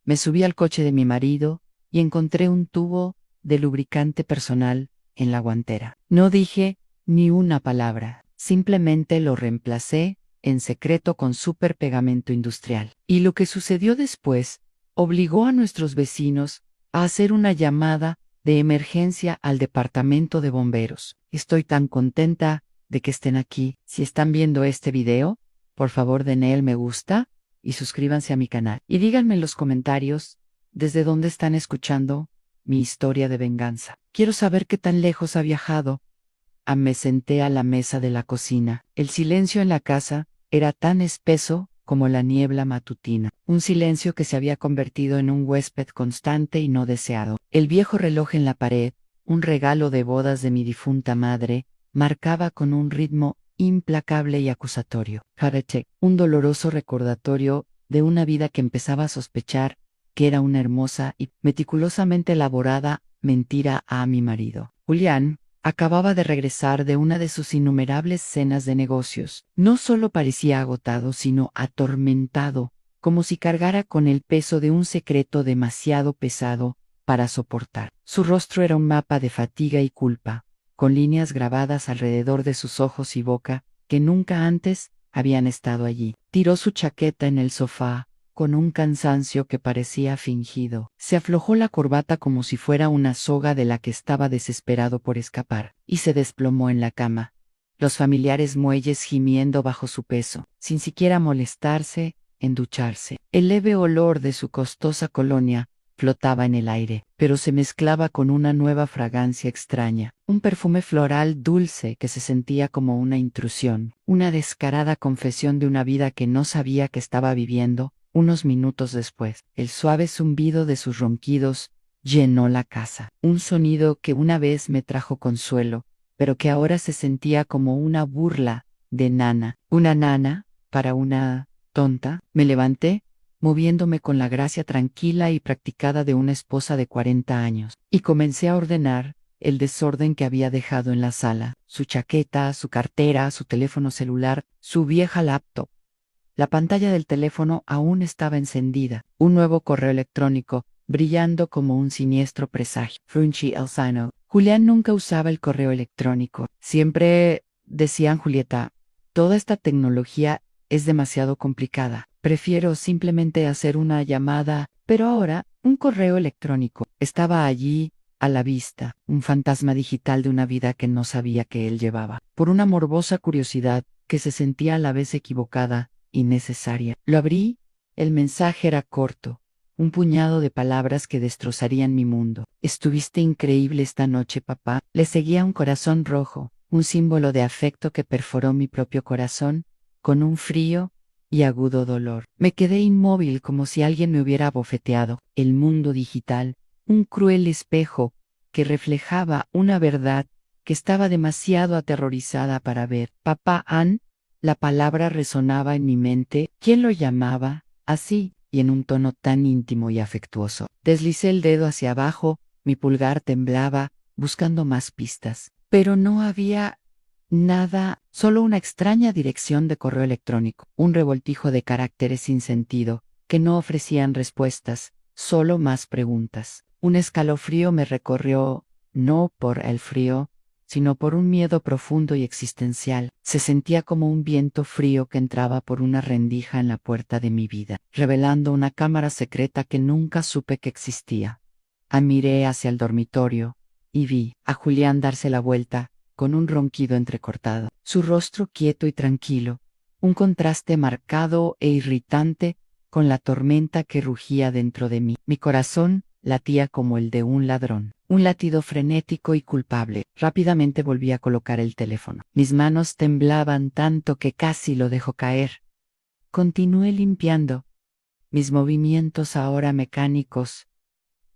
Me subí al coche de mi marido y encontré un tubo de lubricante personal en la guantera. No dije ni una palabra, simplemente lo reemplacé en secreto con súper pegamento industrial. Y lo que sucedió después obligó a nuestros vecinos a hacer una llamada de emergencia al departamento de bomberos. Estoy tan contenta de que estén aquí. Si están viendo este video, por favor denle el me gusta y suscríbanse a mi canal. Y díganme en los comentarios desde dónde están escuchando mi historia de venganza. Quiero saber qué tan lejos ha viajado. Me senté a la mesa de la cocina. El silencio en la casa era tan espeso como la niebla matutina. Un silencio que se había convertido en un huésped constante y no deseado. El viejo reloj en la pared, un regalo de bodas de mi difunta madre, marcaba con un ritmo implacable y acusatorio. Jareche, un doloroso recordatorio de una vida que empezaba a sospechar que era una hermosa y meticulosamente elaborada mentira a mi marido. Julián acababa de regresar de una de sus innumerables cenas de negocios. No solo parecía agotado, sino atormentado, como si cargara con el peso de un secreto demasiado pesado para soportar. Su rostro era un mapa de fatiga y culpa, con líneas grabadas alrededor de sus ojos y boca que nunca antes habían estado allí. Tiró su chaqueta en el sofá, con un cansancio que parecía fingido. Se aflojó la corbata como si fuera una soga de la que estaba desesperado por escapar, y se desplomó en la cama, los familiares muelles gimiendo bajo su peso, sin siquiera molestarse en ducharse. El leve olor de su costosa colonia flotaba en el aire, pero se mezclaba con una nueva fragancia extraña, un perfume floral dulce que se sentía como una intrusión, una descarada confesión de una vida que no sabía que estaba viviendo. Unos minutos después, el suave zumbido de sus ronquidos llenó la casa, un sonido que una vez me trajo consuelo, pero que ahora se sentía como una burla de nana. ¿Una nana para una tonta? Me levanté, moviéndome con la gracia tranquila y practicada de una esposa de 40 años, y comencé a ordenar el desorden que había dejado en la sala: su chaqueta, su cartera, su teléfono celular, su vieja laptop. La pantalla del teléfono aún estaba encendida, un nuevo correo electrónico, brillando como un siniestro presagio. Frunchi Elzano. Julián nunca usaba el correo electrónico. Siempre decían: Julieta, toda esta tecnología es demasiado complicada. Prefiero simplemente hacer una llamada, pero ahora un correo electrónico estaba allí, a la vista, un fantasma digital de una vida que no sabía que él llevaba. Por una morbosa curiosidad que se sentía a la vez equivocada y necesaria. Lo abrí, el mensaje era corto, un puñado de palabras que destrozarían mi mundo. Estuviste increíble esta noche, papá. Le seguía un corazón rojo, un símbolo de afecto que perforó mi propio corazón con un frío y agudo dolor. Me quedé inmóvil como si alguien me hubiera abofeteado. El mundo digital, un cruel espejo que reflejaba una verdad que estaba demasiado aterrorizada para ver. Papá Ann. La palabra resonaba en mi mente. ¿Quién lo llamaba? Así, y en un tono tan íntimo y afectuoso. Deslicé el dedo hacia abajo, mi pulgar temblaba, buscando más pistas. Pero no había nada, solo una extraña dirección de correo electrónico, un revoltijo de caracteres sin sentido, que no ofrecían respuestas, solo más preguntas. Un escalofrío me recorrió, no por el frío, sino por un miedo profundo y existencial. Se sentía como un viento frío que entraba por una rendija en la puerta de mi vida, revelando una cámara secreta que nunca supe que existía. Miré hacia el dormitorio y vi a Julián darse la vuelta, con un ronquido entrecortado. Su rostro quieto y tranquilo, un contraste marcado e irritante con la tormenta que rugía dentro de mí. Mi corazón latía como el de un ladrón, un latido frenético y culpable. Rápidamente volví a colocar el teléfono. Mis manos temblaban tanto que casi lo dejó caer. Continué limpiando, mis movimientos ahora mecánicos,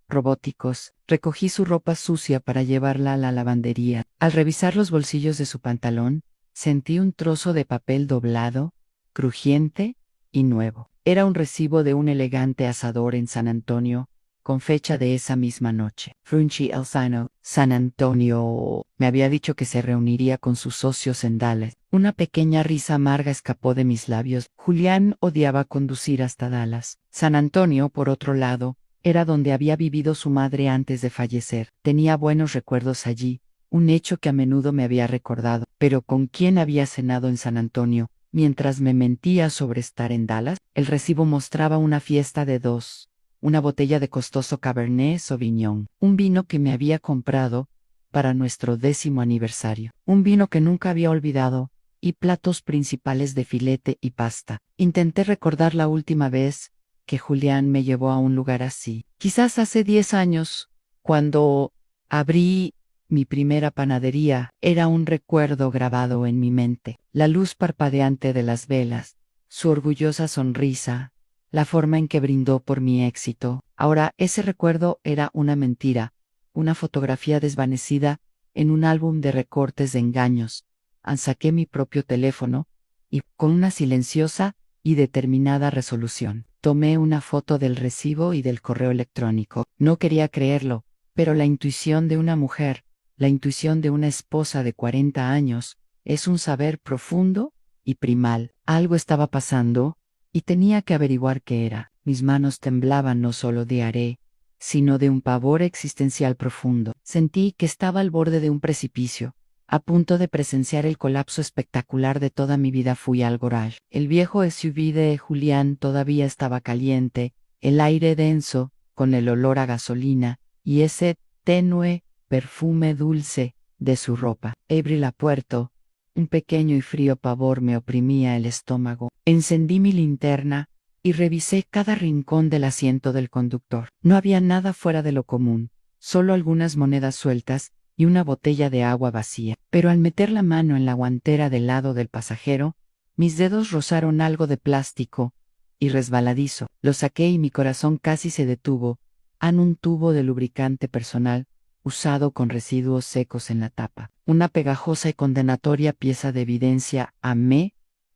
robóticos. Recogí su ropa sucia para llevarla a la lavandería. Al revisar los bolsillos de su pantalón, sentí un trozo de papel doblado, crujiente y nuevo. Era un recibo de un elegante asador en San Antonio, con fecha de esa misma noche. Frunchi Alzano, San Antonio, me había dicho que se reuniría con sus socios en Dallas. Una pequeña risa amarga escapó de mis labios. Julián odiaba conducir hasta Dallas. San Antonio, por otro lado, era donde había vivido su madre antes de fallecer. Tenía buenos recuerdos allí, un hecho que a menudo me había recordado. Pero ¿con quién había cenado en San Antonio? Mientras me mentía sobre estar en Dallas, el recibo mostraba una fiesta de dos. Una botella de costoso Cabernet Sauvignon, un vino que me había comprado para nuestro 10º aniversario, un vino que nunca había olvidado, y platos principales de filete y pasta. Intenté recordar la última vez que Julián me llevó a un lugar así. Quizás hace 10 años, cuando abrí mi primera panadería. Era un recuerdo grabado en mi mente. La luz parpadeante de las velas, su orgullosa sonrisa, la forma en que brindó por mi éxito. Ahora ese recuerdo era una mentira, una fotografía desvanecida en un álbum de recortes de engaños. Saqué mi propio teléfono y, con una silenciosa y determinada resolución, tomé una foto del recibo y del correo electrónico. No quería creerlo, pero la intuición de una mujer, la intuición de una esposa de 40 años, es un saber profundo y primal. Algo estaba pasando, y tenía que averiguar qué era. Mis manos temblaban no solo de haré, sino de un pavor existencial profundo. Sentí que estaba al borde de un precipicio, a punto de presenciar el colapso espectacular de toda mi vida. Fui al garage. El viejo SUV de Julián todavía estaba caliente, el aire denso, con el olor a gasolina, y ese tenue perfume dulce de su ropa. Abrí la puerta. Un pequeño y frío pavor me oprimía el estómago. Encendí mi linterna y revisé cada rincón del asiento del conductor. No había nada fuera de lo común, solo algunas monedas sueltas y una botella de agua vacía. Pero al meter la mano en la guantera del lado del pasajero, mis dedos rozaron algo de plástico y resbaladizo. Lo saqué y mi corazón casi se detuvo. Un tubo de lubricante personal usado con residuos secos en la tapa. Una pegajosa y condenatoria pieza de evidencia.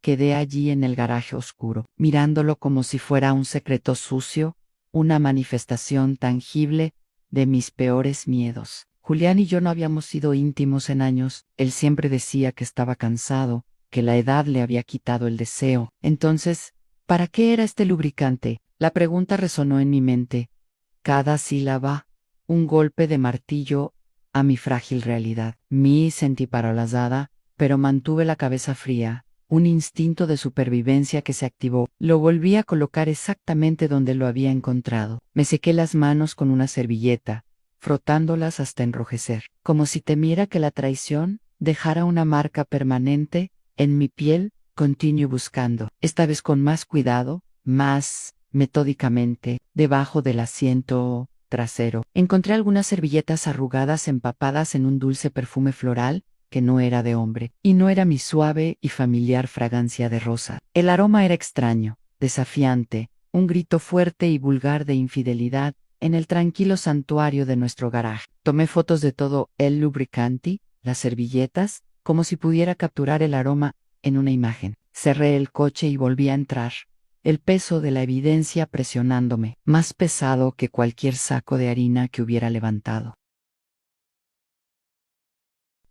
Quedé allí en el garaje oscuro, mirándolo como si fuera un secreto sucio, una manifestación tangible de mis peores miedos. Julián y yo no habíamos sido íntimos en años. Él siempre decía que estaba cansado, que la edad le había quitado el deseo. Entonces, ¿para qué era este lubricante? La pregunta resonó en mi mente. Cada sílaba, un golpe de martillo a mi frágil realidad. Me sentí paralizada, pero mantuve la cabeza fría. Un instinto de supervivencia que se activó. Lo volví a colocar exactamente donde lo había encontrado. Me sequé las manos con una servilleta, frotándolas hasta enrojecer, como si temiera que la traición dejara una marca permanente en mi piel. Continué buscando, esta vez con más cuidado, más metódicamente, debajo del asiento trasero. Encontré algunas servilletas arrugadas empapadas en un dulce perfume floral, que no era de hombre, y no era mi suave y familiar fragancia de rosa. El aroma era extraño, desafiante, un grito fuerte y vulgar de infidelidad en el tranquilo santuario de nuestro garaje. Tomé fotos de todo el lubricante, las servilletas, como si pudiera capturar el aroma en una imagen. Cerré el coche y volví a entrar. El peso de la evidencia presionándome, más pesado que cualquier saco de harina que hubiera levantado.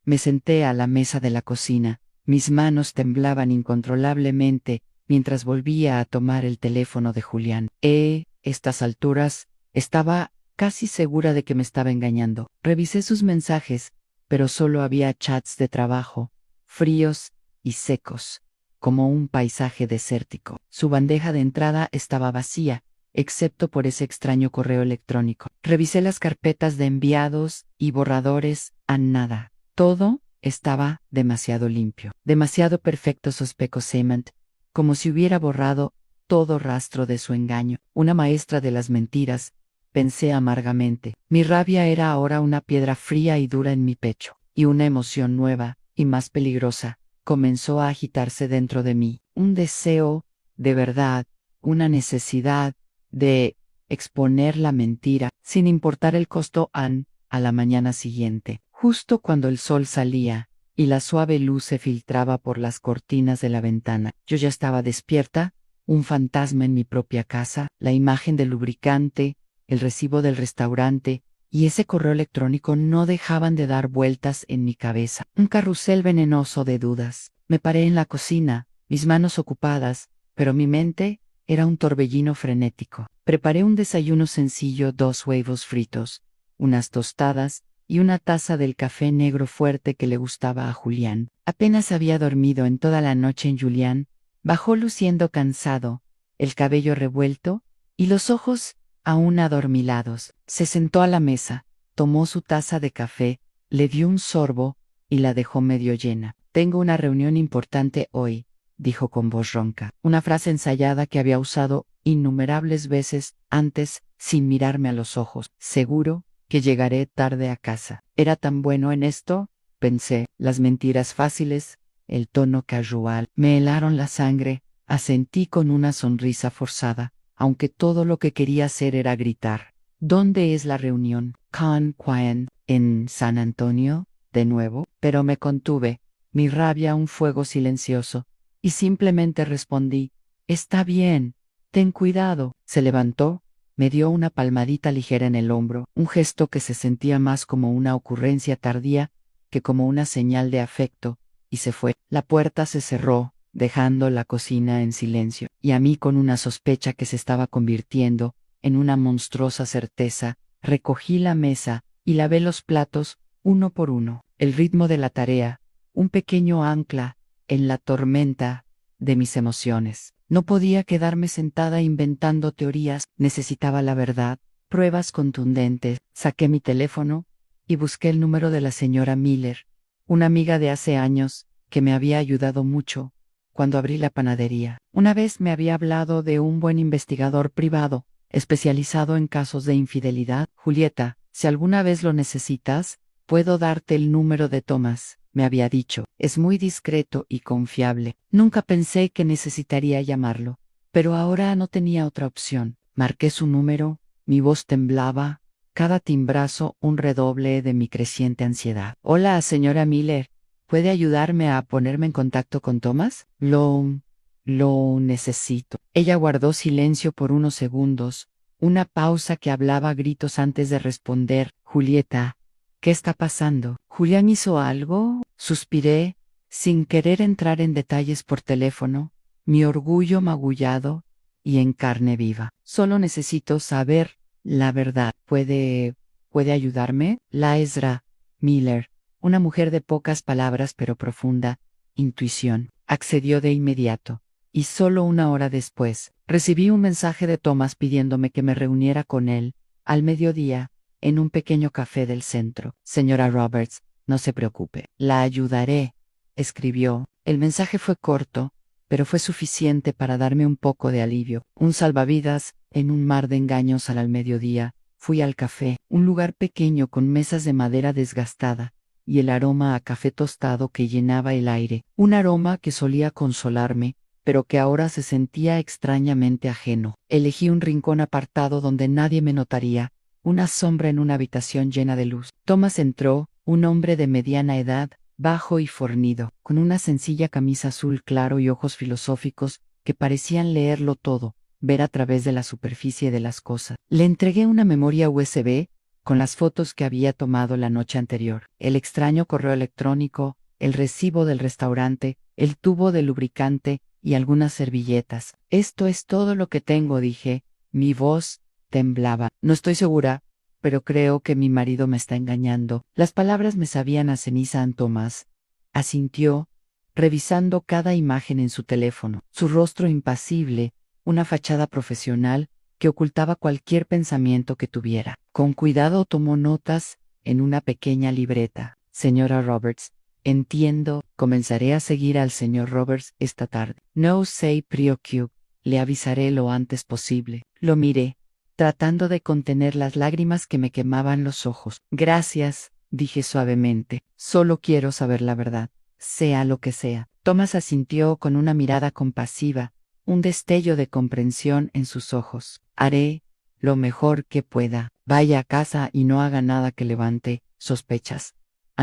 Me senté a la mesa de la cocina, mis manos temblaban incontrolablemente mientras volvía a tomar el teléfono de Julián. Estas alturas, estaba casi segura de que me estaba engañando. Revisé sus mensajes, pero solo había chats de trabajo, fríos y secos, como un paisaje desértico. Su bandeja de entrada estaba vacía, excepto por ese extraño correo electrónico. Revisé las carpetas de enviados y borradores, nada. Todo estaba demasiado limpio, demasiado perfecto. Sospecho Cement, como si hubiera borrado todo rastro de su engaño. Una maestra de las mentiras, pensé amargamente. Mi rabia era ahora una piedra fría y dura en mi pecho, y una emoción nueva, y más peligrosa, comenzó a agitarse dentro de mí. Un deseo, de verdad, una necesidad de exponer la mentira, sin importar el costo. A la mañana siguiente, justo cuando el sol salía y la suave luz se filtraba por las cortinas de la ventana, yo ya estaba despierta, un fantasma en mi propia casa. La imagen del lubricante, el recibo del restaurante y ese correo electrónico no dejaban de dar vueltas en mi cabeza. Un carrusel venenoso de dudas. Me paré en la cocina, mis manos ocupadas, pero mi mente era un torbellino frenético. Preparé un desayuno sencillo, 2 huevos fritos, unas tostadas y una taza del café negro fuerte que le gustaba a Julián. Apenas había dormido en toda la noche en Julián, bajó luciendo cansado, el cabello revuelto y los ojos aún adormilados. Se sentó a la mesa, tomó su taza de café, le dio un sorbo y la dejó medio llena. Tengo una reunión importante hoy, dijo con voz ronca, una frase ensayada que había usado innumerables veces antes sin mirarme a los ojos. Seguro que llegaré tarde a casa. ¿Era tan bueno en esto? Pensé, las mentiras fáciles, el tono casual, me helaron la sangre, asentí con una sonrisa forzada, aunque todo lo que quería hacer era gritar. ¿Dónde es la reunión? Con Quinn, ¿en San Antonio? De nuevo, pero me contuve, mi rabia un fuego silencioso, y simplemente respondí, está bien, ten cuidado. Se levantó, me dio una palmadita ligera en el hombro, un gesto que se sentía más como una ocurrencia tardía que como una señal de afecto, y se fue. La puerta se cerró, dejando la cocina en silencio, y a mí con una sospecha que se estaba convirtiendo en una monstruosa certeza, recogí la mesa y lavé los platos uno por uno. El ritmo de la tarea, un pequeño ancla en la tormenta de mis emociones. No podía quedarme sentada inventando teorías, necesitaba la verdad, pruebas contundentes. Saqué mi teléfono y busqué el número de la señora Miller, una amiga de hace años que me había ayudado mucho cuando abrí la panadería. Una vez me había hablado de un buen investigador privado, especializado en casos de infidelidad. Julieta, si alguna vez lo necesitas, puedo darte el número de Thomas, me había dicho. Es muy discreto y confiable. Nunca pensé que necesitaría llamarlo, pero ahora no tenía otra opción. Marqué su número, mi voz temblaba, cada timbrazo un redoble de mi creciente ansiedad. Hola, señora Miller. ¿Puede ayudarme a ponerme en contacto con Thomas? Lo necesito. Ella guardó silencio por unos segundos, una pausa que hablaba a gritos antes de responder. Julieta, ¿qué está pasando? ¿Julián hizo algo? Suspiré, sin querer entrar en detalles por teléfono, mi orgullo magullado y en carne viva. Solo necesito saber la verdad. ¿Puede ayudarme? La Ezra Miller, una mujer de pocas palabras pero profunda intuición, accedió de inmediato. Y solo una hora después, recibí un mensaje de Thomas pidiéndome que me reuniera con él, al mediodía, en un pequeño café del centro. Señora Roberts, no se preocupe, la ayudaré, escribió. El mensaje fue corto, pero fue suficiente para darme un poco de alivio. Un salvavidas, en un mar de engaños al mediodía, fui al café, un lugar pequeño con mesas de madera desgastada, y el aroma a café tostado que llenaba el aire, un aroma que solía consolarme, pero que ahora se sentía extrañamente ajeno. Elegí un rincón apartado donde nadie me notaría, una sombra en una habitación llena de luz. Thomas entró, un hombre de mediana edad, bajo y fornido, con una sencilla camisa azul claro y ojos filosóficos que parecían leerlo todo, ver a través de la superficie de las cosas. Le entregué una memoria USB con las fotos que había tomado la noche anterior, el extraño correo electrónico, el recibo del restaurante, el tubo de lubricante y algunas servilletas. Esto es todo lo que tengo, dije. Mi voz temblaba. No estoy segura, pero creo que mi marido me está engañando. Las palabras me sabían a ceniza. Tomás asintió, revisando cada imagen en su teléfono. Su rostro impasible, una fachada profesional que ocultaba cualquier pensamiento que tuviera. Con cuidado tomó notas en una pequeña libreta. Señora Roberts, entiendo, comenzaré a seguir al señor Roberts esta tarde. No se preocupe, le avisaré lo antes posible. Lo miré, tratando de contener las lágrimas que me quemaban los ojos. Gracias, dije suavemente. Solo quiero saber la verdad, sea lo que sea. Thomas asintió con una mirada compasiva, un destello de comprensión en sus ojos. Haré lo mejor que pueda. Vaya a casa y no haga nada que levante sospechas.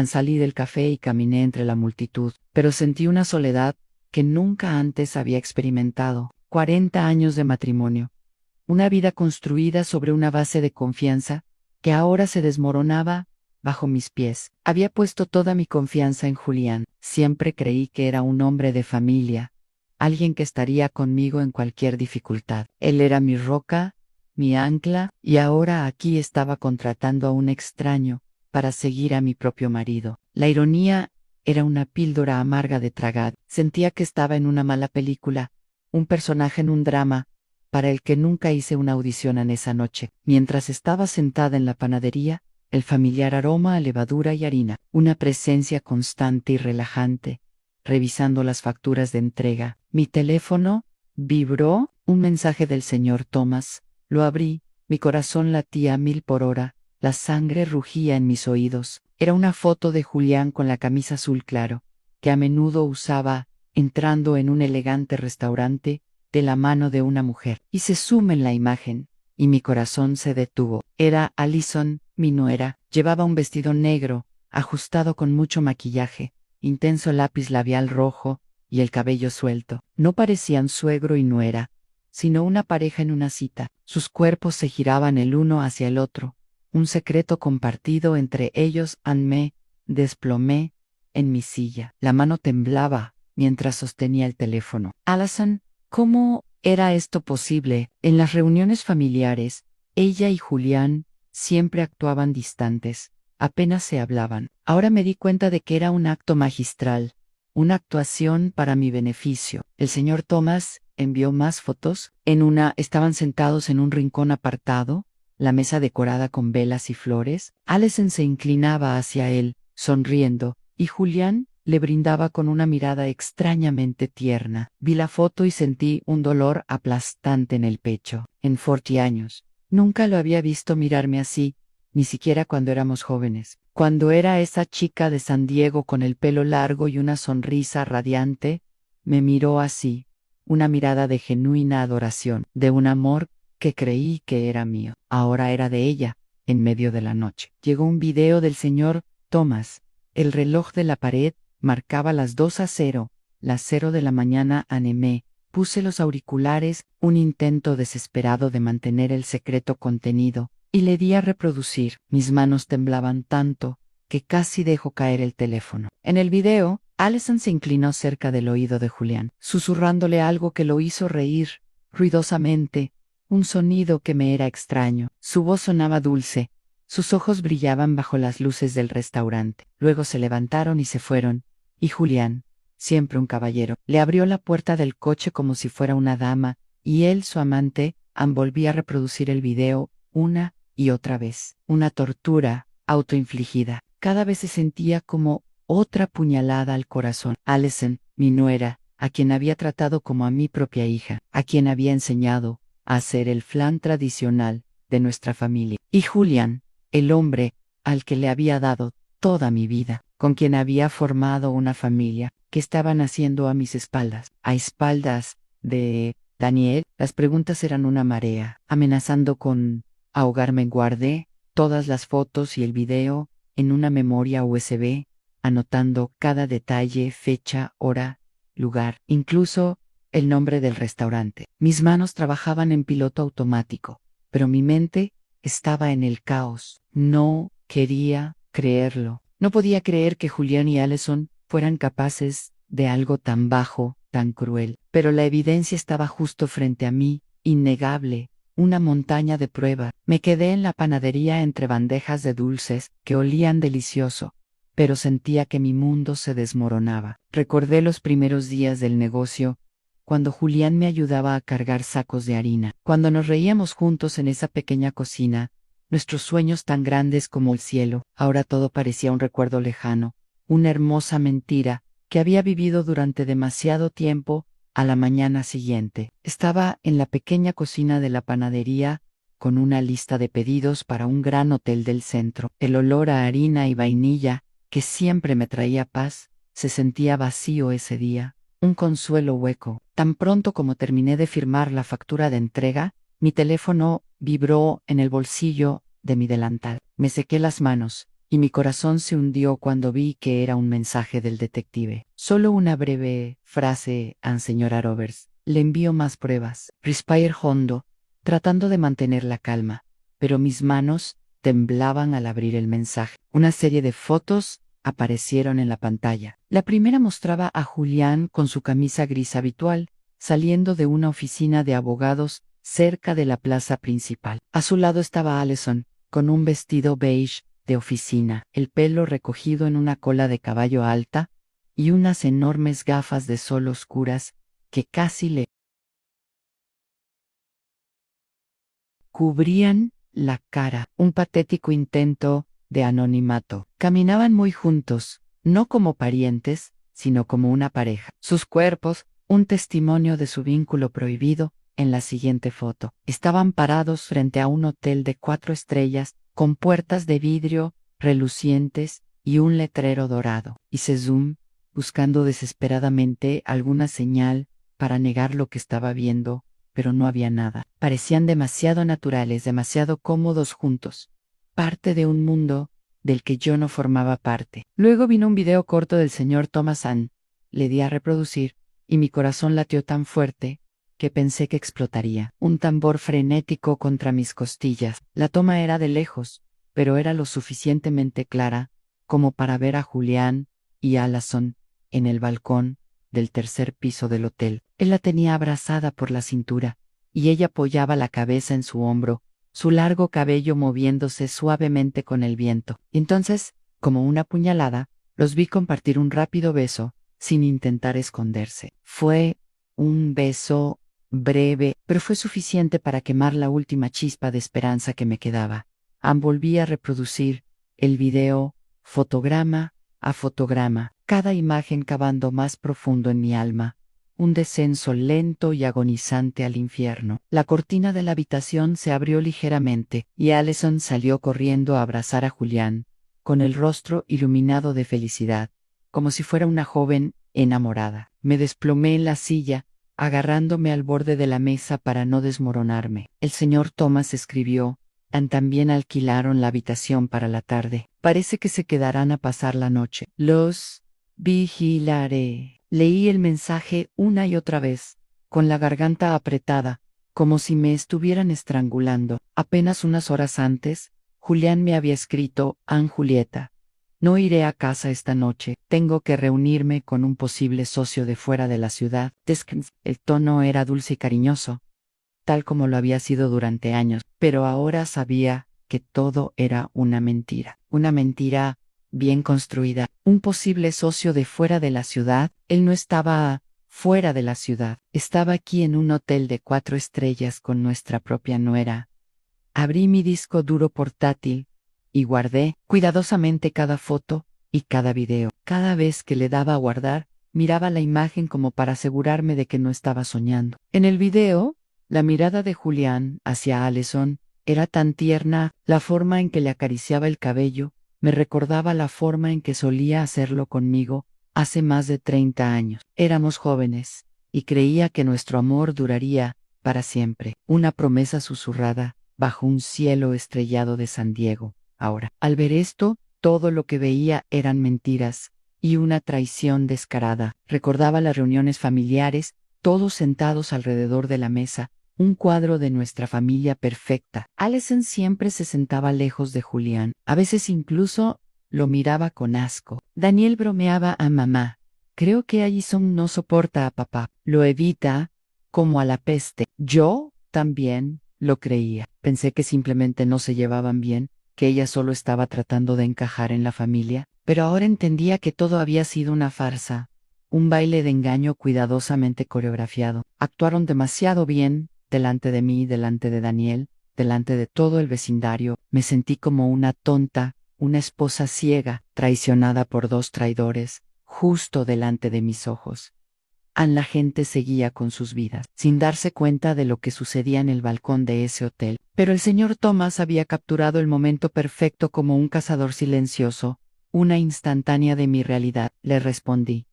Salí del café y caminé entre la multitud, pero sentí una soledad que nunca antes había experimentado. 40 años de matrimonio, una vida construida sobre una base de confianza que ahora se desmoronaba bajo mis pies. Había puesto toda mi confianza en Julián. Siempre creí que era un hombre de familia, alguien que estaría conmigo en cualquier dificultad. Él era mi roca, mi ancla, y ahora aquí estaba contratando a un extraño para seguir a mi propio marido. La ironía era una píldora amarga de tragar. Sentía que estaba en una mala película, un personaje en un drama, para el que nunca hice una audición en esa noche. Mientras estaba sentada en la panadería, el familiar aroma a levadura y harina, una presencia constante y relajante, revisando las facturas de entrega. Mi teléfono vibró, un mensaje del señor Thomas. Lo abrí, mi corazón latía a 1000 por hora, la sangre rugía en mis oídos. Era una foto de Julián con la camisa azul claro, que a menudo usaba entrando en un elegante restaurante de la mano de una mujer. Hice zoom en la imagen, y mi corazón se detuvo. Era Allison, mi nuera. Llevaba un vestido negro, ajustado con mucho maquillaje, intenso lápiz labial rojo y el cabello suelto. No parecían suegro y nuera, sino una pareja en una cita. Sus cuerpos se giraban el uno hacia el otro, un secreto compartido entre ellos. Me desplomé en mi silla. La mano temblaba mientras sostenía el teléfono. Allison, ¿cómo era esto posible? En las reuniones familiares, ella y Julián siempre actuaban distantes, apenas se hablaban. Ahora me di cuenta de que era un acto magistral, una actuación para mi beneficio. El señor Thomas envió más fotos. En una estaban sentados en un rincón apartado, la mesa decorada con velas y flores. Allison se inclinaba hacia él, sonriendo, y Julián le brindaba con una mirada extrañamente tierna. Vi la foto y sentí un dolor aplastante en el pecho. En 40 años, nunca lo había visto mirarme así, ni siquiera cuando éramos jóvenes. Cuando era esa chica de San Diego con el pelo largo y una sonrisa radiante, me miró así, una mirada de genuina adoración, de un amor que creí que era mío. Ahora era de ella, en medio de la noche. Llegó un video del señor Thomas. El reloj de la pared marcaba las 2:00, las 0 de la mañana. Anemé. Puse los auriculares, un intento desesperado de mantener el secreto contenido, y le di a reproducir. Mis manos temblaban tanto que casi dejó caer el teléfono. En el video, Allison se inclinó cerca del oído de Julián, susurrándole algo que lo hizo reír, ruidosamente, un sonido que me era extraño. Su voz sonaba dulce, sus ojos brillaban bajo las luces del restaurante. Luego se levantaron y se fueron, y Julián, siempre un caballero, le abrió la puerta del coche como si fuera una dama, y él, su amante, volvía a reproducir el video una y otra vez. Una tortura autoinfligida. Cada vez se sentía como otra puñalada al corazón. Allison, mi nuera, a quien había tratado como a mi propia hija, a quien había enseñado a hacer el flan tradicional de nuestra familia. Y Julián, el hombre al que le había dado toda mi vida, con quien había formado una familia que estaba naciendo a mis espaldas, a espaldas de Daniel. Las preguntas eran una marea, amenazando con ahogarme. Guardé todas las fotos y el video en una memoria USB, anotando cada detalle, fecha, hora, lugar, incluso el nombre del restaurante. Mis manos trabajaban en piloto automático, pero mi mente estaba en el caos. No quería creerlo. No podía creer que Julián y Allison fueran capaces de algo tan bajo, tan cruel. Pero la evidencia estaba justo frente a mí, innegable, una montaña de prueba. Me quedé en la panadería entre bandejas de dulces que olían delicioso, pero sentía que mi mundo se desmoronaba. Recordé los primeros días del negocio, cuando Julián me ayudaba a cargar sacos de harina, cuando nos reíamos juntos en esa pequeña cocina, nuestros sueños tan grandes como el cielo. Ahora todo parecía un recuerdo lejano, una hermosa mentira que había vivido durante demasiado tiempo. A la mañana siguiente, estaba en la pequeña cocina de la panadería, con una lista de pedidos para un gran hotel del centro. El olor a harina y vainilla, que siempre me traía paz, se sentía vacío ese día, un consuelo hueco. Tan pronto como terminé de firmar la factura de entrega, mi teléfono vibró en el bolsillo de mi delantal. Me sequé las manos, y mi corazón se hundió cuando vi que era un mensaje del detective. Solo una breve frase: señora Roberts, le envío más pruebas. Respire hondo, tratando de mantener la calma, pero mis manos temblaban al abrir el mensaje. Una serie de fotos aparecieron en la pantalla. La primera mostraba a Julián con su camisa gris habitual, saliendo de una oficina de abogados cerca de la plaza principal. A su lado estaba Allison, con un vestido beige de oficina, el pelo recogido en una cola de caballo alta y unas enormes gafas de sol oscuras que casi le cubrían la cara. Un patético intento de anonimato. Caminaban muy juntos, no como parientes, sino como una pareja. Sus cuerpos, un testimonio de su vínculo prohibido, en la siguiente foto. Estaban parados frente a un hotel de 4 estrellas, con puertas de vidrio relucientes y un letrero dorado. Hice zoom, buscando desesperadamente alguna señal para negar lo que estaba viendo, pero no había nada. Parecían demasiado naturales, demasiado cómodos juntos. Parte de un mundo del que yo no formaba parte. Luego vino un video corto del señor Thomas Ann. Le di a reproducir, y mi corazón latió tan fuerte que pensé que explotaría. Un tambor frenético contra mis costillas. La toma era de lejos, pero era lo suficientemente clara como para ver a Julián y Allison en el balcón del tercer piso del hotel. Él la tenía abrazada por la cintura, y ella apoyaba la cabeza en su hombro, su largo cabello moviéndose suavemente con el viento. Entonces, como una puñalada, los vi compartir un rápido beso, sin intentar esconderse. Fue un beso breve, pero fue suficiente para quemar la última chispa de esperanza que me quedaba. Volví a reproducir el video, fotograma a fotograma, cada imagen cavando más profundo en mi alma, un descenso lento y agonizante al infierno. La cortina de la habitación se abrió ligeramente, y Allison salió corriendo a abrazar a Julián, con el rostro iluminado de felicidad, como si fuera una joven enamorada. Me desplomé en la silla, agarrándome al borde de la mesa para no desmoronarme. El señor Thomas escribió: también alquilaron la habitación para la tarde. Parece que se quedarán a pasar la noche. Los vigilaré. Leí el mensaje una y otra vez, con la garganta apretada, como si me estuvieran estrangulando. Apenas unas horas antes, Julián me había escrito: Julieta, no iré a casa esta noche, tengo que reunirme con un posible socio de fuera de la ciudad. El tono era dulce y cariñoso, tal como lo había sido durante años, pero ahora sabía que todo era una mentira bien construida. Un posible socio de fuera de la ciudad. Él no estaba fuera de la ciudad, estaba aquí en un hotel de 4 estrellas con nuestra propia nuera. Abrí mi disco duro portátil y guardé cuidadosamente cada foto y cada video. Cada vez que le daba a guardar, miraba la imagen como para asegurarme de que no estaba soñando. En el video, la mirada de Julián hacia Allison era tan tierna, la forma en que le acariciaba el cabello me recordaba la forma en que solía hacerlo conmigo hace más de 30 años. Éramos jóvenes, y creía que nuestro amor duraría para siempre. Una promesa susurrada bajo un cielo estrellado de San Diego. Ahora, al ver esto, todo lo que veía eran mentiras y una traición descarada. Recordaba las reuniones familiares, todos sentados alrededor de la mesa, un cuadro de nuestra familia perfecta. Allison siempre se sentaba lejos de Julián, a veces incluso lo miraba con asco. Daniel bromeaba a mamá: creo que Allison no soporta a papá, lo evita como a la peste. Yo también lo creía. Pensé que simplemente no se llevaban bien, que ella solo estaba tratando de encajar en la familia, pero ahora entendía que todo había sido una farsa, un baile de engaño cuidadosamente coreografiado. Actuaron demasiado bien, delante de mí, delante de Daniel, delante de todo el vecindario. Me sentí como una tonta, una esposa ciega, traicionada por 2 traidores, justo delante de mis ojos. La gente seguía con sus vidas, sin darse cuenta de lo que sucedía en el balcón de ese hotel. Pero el señor Thomas había capturado el momento perfecto como un cazador silencioso, una instantánea de mi realidad. Le respondí: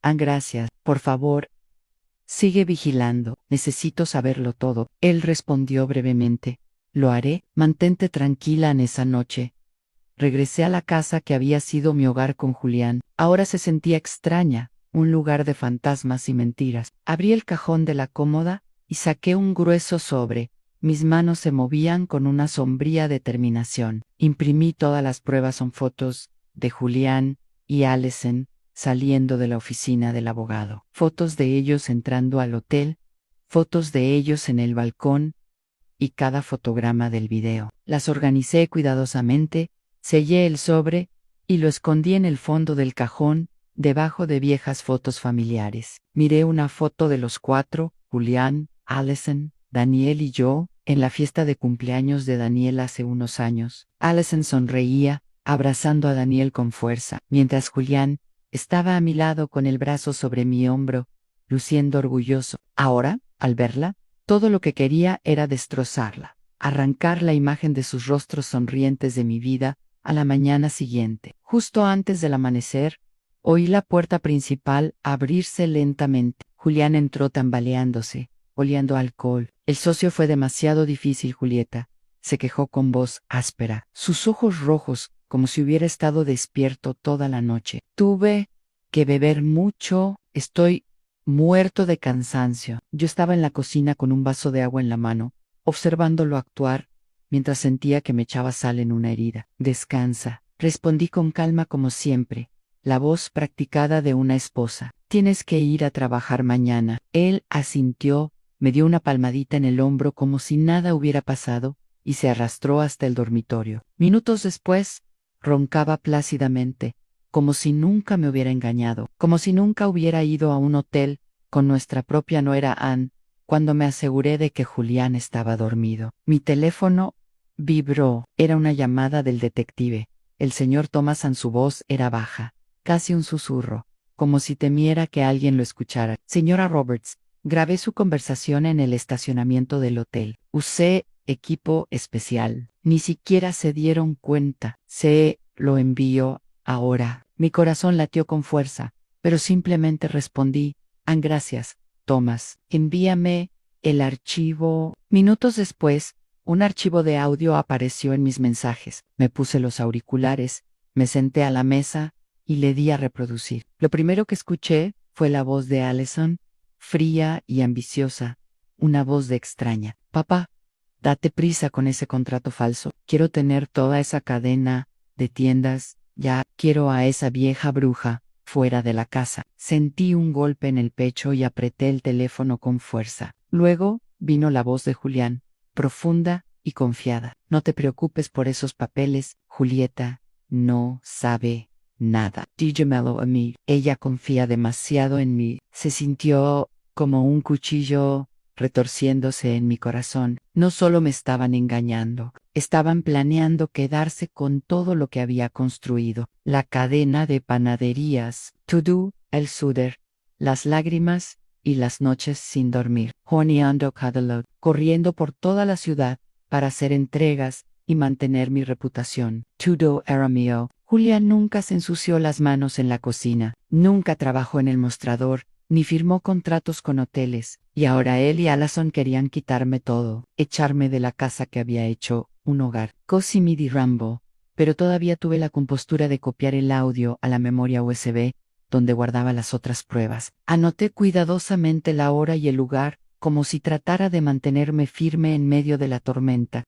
gracias, por favor, sigue vigilando, necesito saberlo todo. Él respondió brevemente: lo haré, mantente tranquila en esa noche. Regresé a la casa que había sido mi hogar con Julián. Ahora se sentía extraña, un lugar de fantasmas y mentiras. Abrí el cajón de la cómoda y saqué un grueso sobre, Mis manos se movían con una sombría determinación. Imprimí todas las pruebas. Son fotos de Julián y Allison saliendo de la oficina del abogado. Fotos de ellos entrando al hotel, fotos de ellos en el balcón y cada fotograma del video. Las organicé cuidadosamente, sellé el sobre y lo escondí en el fondo del cajón, debajo de viejas fotos familiares. Miré una foto de los cuatro, Julián, Allison, Daniel y yo, en la fiesta de cumpleaños de Daniel hace unos años. Allison sonreía, abrazando a Daniel con fuerza, mientras Julián estaba a mi lado con el brazo sobre mi hombro, luciendo orgulloso. Ahora, al verla, todo lo que quería era destrozarla, arrancar la imagen de sus rostros sonrientes de mi vida. A la mañana siguiente, justo antes del amanecer, oí la puerta principal abrirse lentamente. Julián entró tambaleándose, oliendo a alcohol. El socio fue demasiado difícil, Julieta, se quejó con voz áspera, sus ojos rojos, como si hubiera estado despierto toda la noche. Tuve que beber mucho, estoy muerto de cansancio. Yo estaba en la cocina con un vaso de agua en la mano, observándolo actuar, mientras sentía que me echaba sal en una herida. Descansa, respondí con calma como siempre, la voz practicada de una esposa. Tienes que ir a trabajar mañana. Él asintió, me dio una palmadita en el hombro como si nada hubiera pasado, y se arrastró hasta el dormitorio. Minutos después, roncaba plácidamente, como si nunca me hubiera engañado, como si nunca hubiera ido a un hotel con nuestra propia nuera Ann, cuando me aseguré de que Julián estaba dormido. Mi teléfono vibró. Era una llamada del detective. El señor Thomason. Su voz era baja, casi un susurro, como si temiera que alguien lo escuchara. Señora Roberts, grabé su conversación en el estacionamiento del hotel. Usé equipo especial. Ni siquiera se dieron cuenta. Se lo envío ahora. Mi corazón latió con fuerza, pero simplemente respondí: gracias, Thomas. Envíame el archivo. Minutos después, un archivo de audio apareció en mis mensajes. Me puse los auriculares, me senté a la mesa y le di a reproducir. Lo primero que escuché fue la voz de Allison, fría y ambiciosa, una voz de extraña. Papá, date prisa con ese contrato falso. Quiero tener toda esa cadena de tiendas. Ya quiero a esa vieja bruja fuera de la casa. Sentí un golpe en el pecho y apreté el teléfono con fuerza. Luego vino la voz de Julián, profunda y confiada. No te preocupes por esos papeles, Julieta no sabe nada. Dígamelo a mí. Ella confía demasiado en mí. Se sintió como un cuchillo retorciéndose en mi corazón. No solo me estaban engañando, estaban planeando quedarse con todo lo que había construido. La cadena de panaderías, To-Do, el Suder, las lágrimas y las noches sin dormir. Joneando cada lot, corriendo por toda la ciudad para hacer entregas y mantener mi reputación. To-Do era mío. Julián nunca se ensució las manos en la cocina, nunca trabajó en el mostrador, ni firmó contratos con hoteles, y ahora él y Allison querían quitarme todo, echarme de la casa que había hecho un hogar. Così mi di Rambo, pero todavía tuve la compostura de copiar el audio a la memoria USB, donde guardaba las otras pruebas. Anoté cuidadosamente la hora y el lugar, como si tratara de mantenerme firme en medio de la tormenta.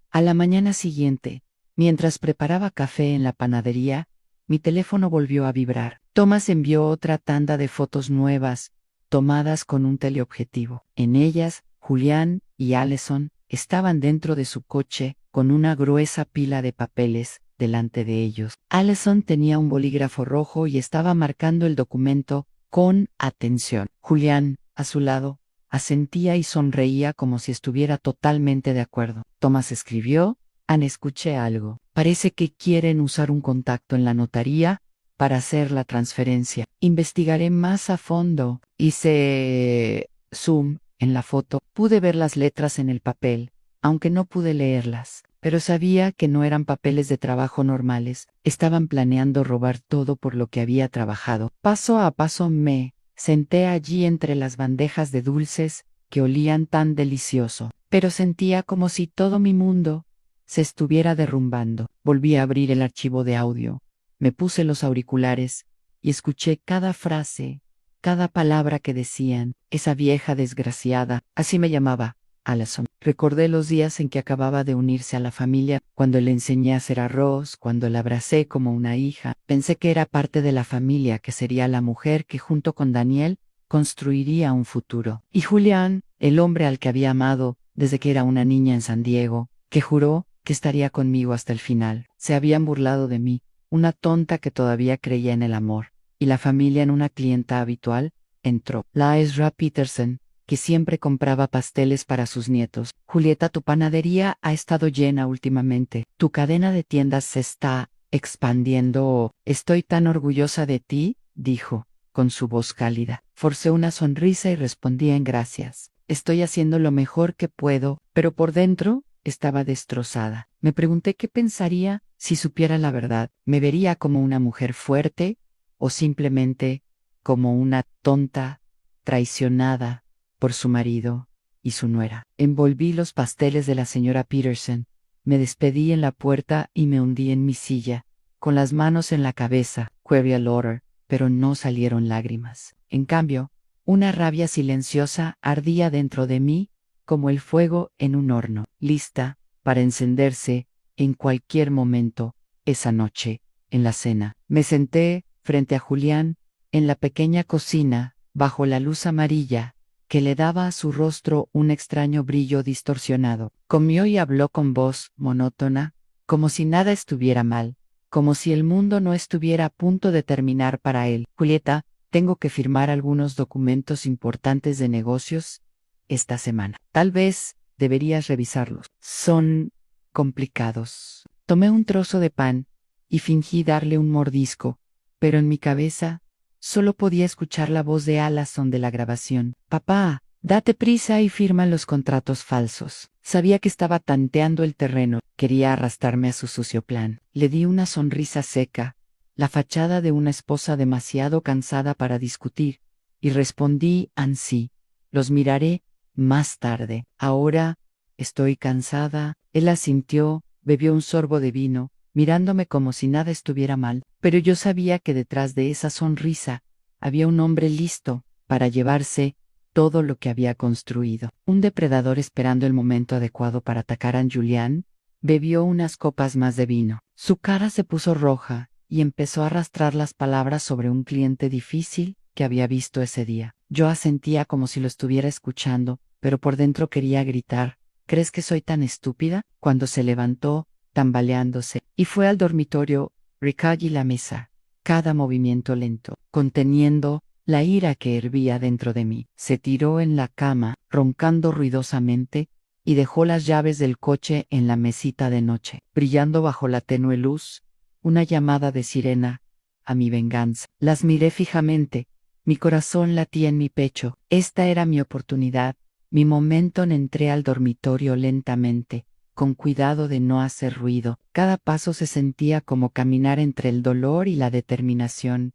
A la mañana siguiente, mientras preparaba café en la panadería, mi teléfono volvió a vibrar. Thomas envió otra tanda de fotos nuevas, tomadas con un teleobjetivo. En ellas, Julián y Allison estaban dentro de su coche, con una gruesa pila de papeles delante de ellos. Allison tenía un bolígrafo rojo y estaba marcando el documento con atención. Julián, a su lado, asentía y sonreía como si estuviera totalmente de acuerdo. Thomas escribió: escuché algo. Parece que quieren usar un contacto en la notaría para hacer la transferencia. Investigaré más a fondo. Hice zoom en la foto. Pude ver las letras en el papel, aunque no pude leerlas. Pero sabía que no eran papeles de trabajo normales. Estaban planeando robar todo por lo que había trabajado. Paso a paso me senté allí entre las bandejas de dulces que olían tan delicioso, pero sentía como si todo mi mundo se estuviera derrumbando. Volví a abrir el archivo de audio, me puse los auriculares y escuché cada frase cada palabra que decían, esa vieja desgraciada, así me llamaba, Allison. Recordé los días en que acababa de unirse a la familia, cuando le enseñé a hacer arroz, cuando la abracé como una hija. Pensé que era parte de la familia, que sería la mujer que junto con Daniel construiría un futuro. Y Julián, el hombre al que había amado desde que era una niña en San Diego, que juró que estaría conmigo hasta el final. Se habían burlado de mí, una tonta que todavía creía en el amor. Y la familia, en una clienta habitual, entró la Ezra Peterson, que siempre compraba pasteles para sus nietos. Julieta, tu panadería ha estado llena últimamente. Tu cadena de tiendas se está expandiendo. Estoy tan orgullosa de ti, dijo, con su voz cálida. Forcé una sonrisa y respondí en gracias. Estoy haciendo lo mejor que puedo, pero por dentro estaba destrozada. Me pregunté qué pensaría si supiera la verdad. ¿Me vería como una mujer fuerte o simplemente como una tonta traicionada por su marido y su nuera? Envolví los pasteles de la señora Peterson, me despedí en la puerta y me hundí en mi silla, con las manos en la cabeza. Quería llorar, pero no salieron lágrimas. En cambio, una rabia silenciosa ardía dentro de mí, como el fuego en un horno, lista para encenderse en cualquier momento. Esa noche, en la cena, me senté frente a Julián, en la pequeña cocina, bajo la luz amarilla, que le daba a su rostro un extraño brillo distorsionado. Comió y habló con voz monótona, como si nada estuviera mal, como si el mundo no estuviera a punto de terminar para él. Julieta, tengo que firmar algunos documentos importantes de negocios esta semana. Tal vez deberías revisarlos. Son complicados. Tomé un trozo de pan y fingí darle un mordisco, pero en mi cabeza solo podía escuchar la voz de Allison de la grabación. Papá, date prisa y firma los contratos falsos. Sabía que estaba tanteando el terreno, quería arrastrarme a su sucio plan. Le di una sonrisa seca, la fachada de una esposa demasiado cansada para discutir, y respondí ansí: los miraré más tarde. Ahora estoy cansada. Él asintió, bebió un sorbo de vino, mirándome como si nada estuviera mal, pero yo sabía que detrás de esa sonrisa había un hombre listo para llevarse todo lo que había construido. Un depredador esperando el momento adecuado para atacar a Julián. Bebió unas copas más de vino. Su cara se puso roja y empezó a arrastrar las palabras sobre un cliente difícil que había visto ese día. Yo asentía como si lo estuviera escuchando, pero por dentro quería gritar: ¿crees que soy tan estúpida? Cuando se levantó, tambaleándose, y fue al dormitorio, recogí la mesa, cada movimiento lento, conteniendo la ira que hervía dentro de mí. Se tiró en la cama, roncando ruidosamente, y dejó las llaves del coche en la mesita de noche, brillando bajo la tenue luz, una llamada de sirena a mi venganza. Las miré fijamente, mi corazón latía en mi pecho. Esta era mi oportunidad, mi momento. Entré al dormitorio lentamente, con cuidado de no hacer ruido. Cada paso se sentía como caminar entre el dolor y la determinación,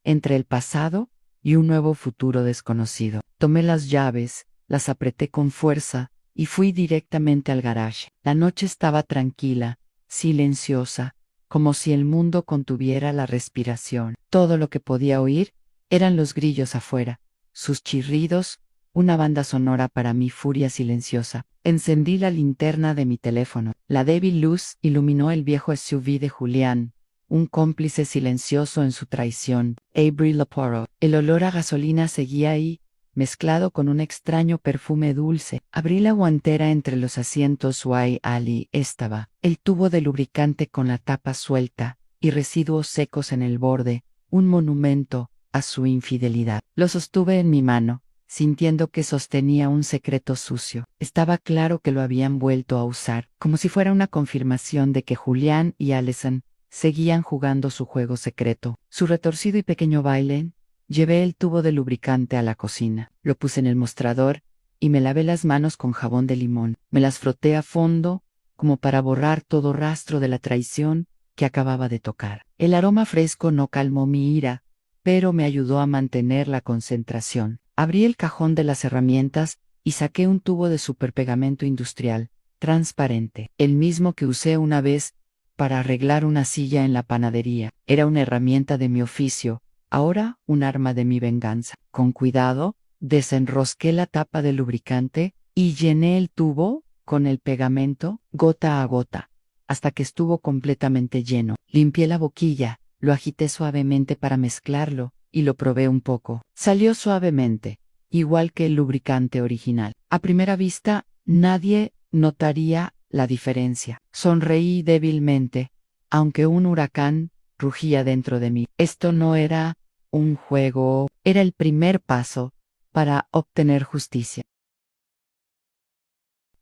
entre el pasado y un nuevo futuro desconocido. Tomé las llaves, las apreté con fuerza y fui directamente al garage. La noche estaba tranquila, silenciosa, como si el mundo contuviera la respiración. Todo lo que podía oír eran los grillos afuera, sus chirridos, una banda sonora para mi furia silenciosa. Encendí la linterna de mi teléfono. La débil luz iluminó el viejo SUV de Julián, un cómplice silencioso en su traición. Avery Leporo. El olor a gasolina seguía ahí, mezclado con un extraño perfume dulce. Abrí la guantera entre los asientos. Ali estaba. El tubo de lubricante con la tapa suelta, y residuos secos en el borde, un monumento a su infidelidad. Lo sostuve en mi mano, sintiendo que sostenía un secreto sucio. Estaba claro que lo habían vuelto a usar, como si fuera una confirmación de que Julián y Allison seguían jugando su juego secreto, su retorcido y pequeño baile. Llevé el tubo de lubricante a la cocina, lo puse en el mostrador y me lavé las manos con jabón de limón. Me las froté a fondo, como para borrar todo rastro de la traición que acababa de tocar. El aroma fresco no calmó mi ira, pero me ayudó a mantener la concentración. Abrí el cajón de las herramientas y saqué un tubo de superpegamento industrial, transparente, el mismo que usé una vez para arreglar una silla en la panadería. Era una herramienta de mi oficio, Ahora un arma de mi venganza. Con cuidado, desenrosqué la tapa del lubricante y llené el tubo con el pegamento gota a gota, hasta que estuvo completamente lleno. Limpié la boquilla, lo agité suavemente para mezclarlo y lo probé un poco. Salió suavemente, igual que el lubricante original. A primera vista, nadie notaría la diferencia. Sonreí débilmente, aunque un huracán rugía dentro de mí. Esto no era un juego, era el primer paso para obtener justicia.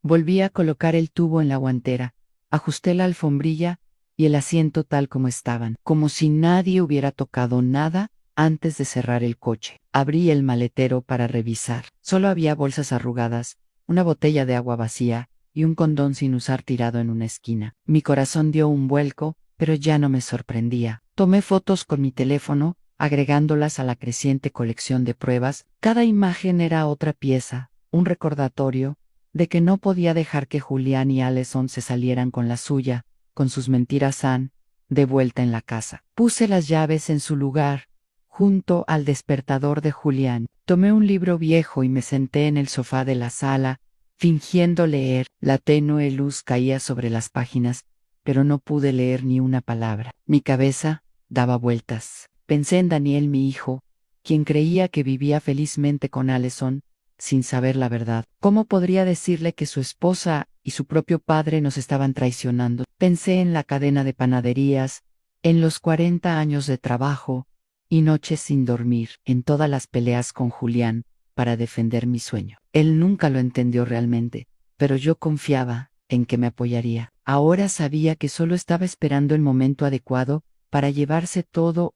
Volví a colocar el tubo en la guantera, ajusté la alfombrilla y el asiento tal como estaban, como si nadie hubiera tocado nada antes de cerrar el coche. Abrí el maletero para revisar. Solo había bolsas arrugadas, una botella de agua vacía y un condón sin usar tirado en una esquina. Mi corazón dio un vuelco, pero ya no me sorprendía. Tomé fotos con mi teléfono, agregándolas a la creciente colección de pruebas. Cada imagen era otra pieza, un recordatorio de que no podía dejar que Julián y Alison se salieran con la suya, con sus mentiras de vuelta en la casa. Puse las llaves en su lugar, junto al despertador de Julián. Tomé un libro viejo y me senté en el sofá de la sala, fingiendo leer. La tenue luz caía sobre las páginas, pero no pude leer ni una palabra. Mi cabeza daba vueltas. Pensé en Daniel, mi hijo, quien creía que vivía felizmente con Alison, sin saber la verdad. ¿Cómo podría decirle que su esposa y su propio padre nos estaban traicionando? Pensé en la cadena de panaderías, en los 40 años de trabajo y noches sin dormir, en todas las peleas con Julián para defender mi sueño. Él nunca lo entendió realmente, pero yo confiaba en que me apoyaría. Ahora sabía que solo estaba esperando el momento adecuado para llevarse todo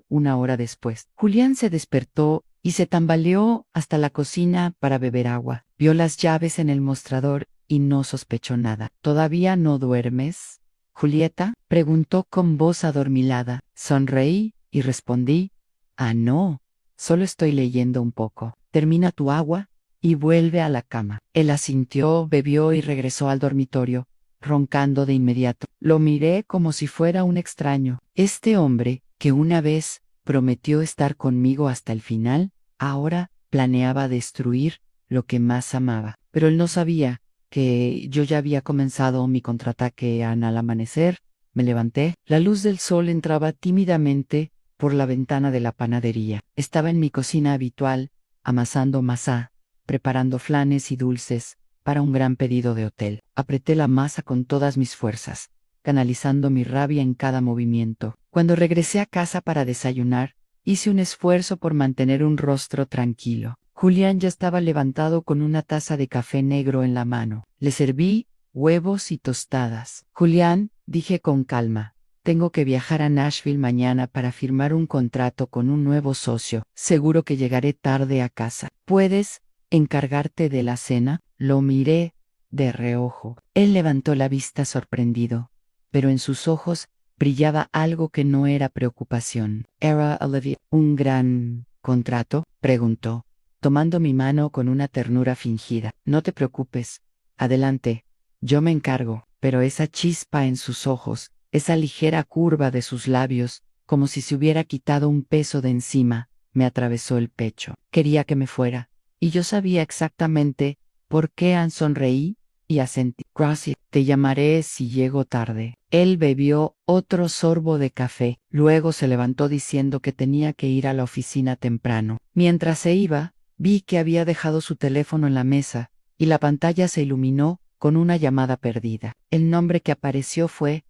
una hora después. Julián se despertó y se tambaleó hasta la cocina para beber agua. Vio las llaves en el mostrador y no sospechó nada. ¿Todavía no duermes, Julieta?, preguntó con voz adormilada. Sonreí y respondí, no, solo estoy leyendo un poco. Termina tu agua y vuelve a la cama. Él asintió, bebió y regresó al dormitorio, roncando de inmediato. Lo miré como si fuera un extraño. Este hombre, que una vez prometió estar conmigo hasta el final, ahora planeaba destruir lo que más amaba. Pero él no sabía que yo ya había comenzado mi contraataque al amanecer. Me levanté. La luz del sol entraba tímidamente por la ventana de la panadería. Estaba en mi cocina habitual, amasando masa, preparando flanes y dulces para un gran pedido de hotel. Apreté la masa con todas mis fuerzas, canalizando mi rabia en cada movimiento. Cuando regresé a casa para desayunar, hice un esfuerzo por mantener un rostro tranquilo. Julián ya estaba levantado con una taza de café negro en la mano. Le serví huevos y tostadas. Julián, dije con calma, tengo que viajar a Nashville mañana para firmar un contrato con un nuevo socio. Seguro que llegaré tarde a casa. ¿Puedes encargarte de la cena? Lo miré de reojo. Él levantó la vista sorprendido, pero en sus ojos brillaba algo que no era preocupación. ¿Era Olivia un gran contrato?, preguntó, tomando mi mano con una ternura fingida. No te preocupes. Adelante. Yo me encargo. Pero esa chispa en sus ojos, esa ligera curva de sus labios, como si se hubiera quitado un peso de encima, me atravesó el pecho. Quería que me fuera, y yo sabía exactamente por qué. Sonreí y asentí. Gracias. Te llamaré si llego tarde. Él bebió otro sorbo de café. Luego se levantó diciendo que tenía que ir a la oficina temprano. Mientras se iba, vi que había dejado su teléfono en la mesa, y la pantalla se iluminó con una llamada perdida. El nombre que apareció fue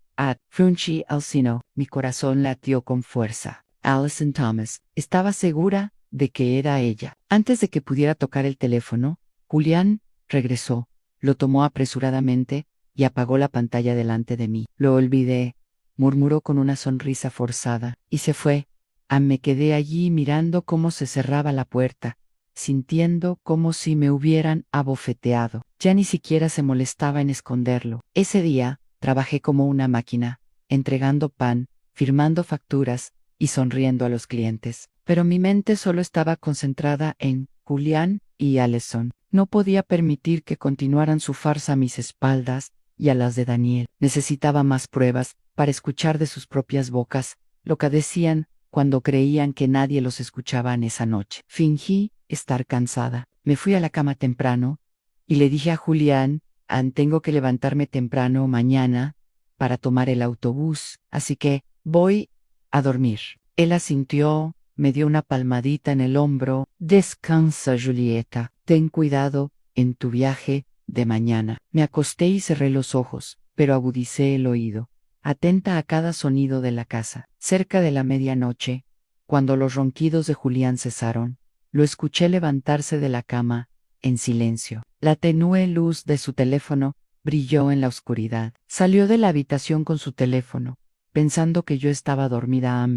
Funchie Alcino. Mi corazón latió con fuerza. Alison Thomas. Estaba segura de que era ella. Antes de que pudiera tocar el teléfono, Julián regresó, lo tomó apresuradamente y apagó la pantalla delante de mí. Lo olvidé, murmuró con una sonrisa forzada, y se fue. Me quedé allí mirando cómo se cerraba la puerta, sintiendo como si me hubieran abofeteado. Ya ni siquiera se molestaba en esconderlo. Ese día, trabajé como una máquina, entregando pan, firmando facturas y sonriendo a los clientes. Pero mi mente solo estaba concentrada en Julián y Alison. No podía permitir que continuaran su farsa a mis espaldas y a las de Daniel. Necesitaba más pruebas para escuchar de sus propias bocas lo que decían cuando creían que nadie los escuchaba en esa noche. Fingí estar cansada. Me fui a la cama temprano y le dije a Julián, tengo que levantarme temprano mañana para tomar el autobús, así que voy a dormir. Él asintió, me dio una palmadita en el hombro. Descansa, Julieta. Ten cuidado en tu viaje de mañana. Me acosté y cerré los ojos, pero agudicé el oído, atenta a cada sonido de la casa. Cerca de la medianoche, cuando los ronquidos de Julián cesaron, lo escuché levantarse de la cama, en silencio. La tenue luz de su teléfono brilló en la oscuridad. Salió de la habitación con su teléfono, pensando que yo estaba dormida.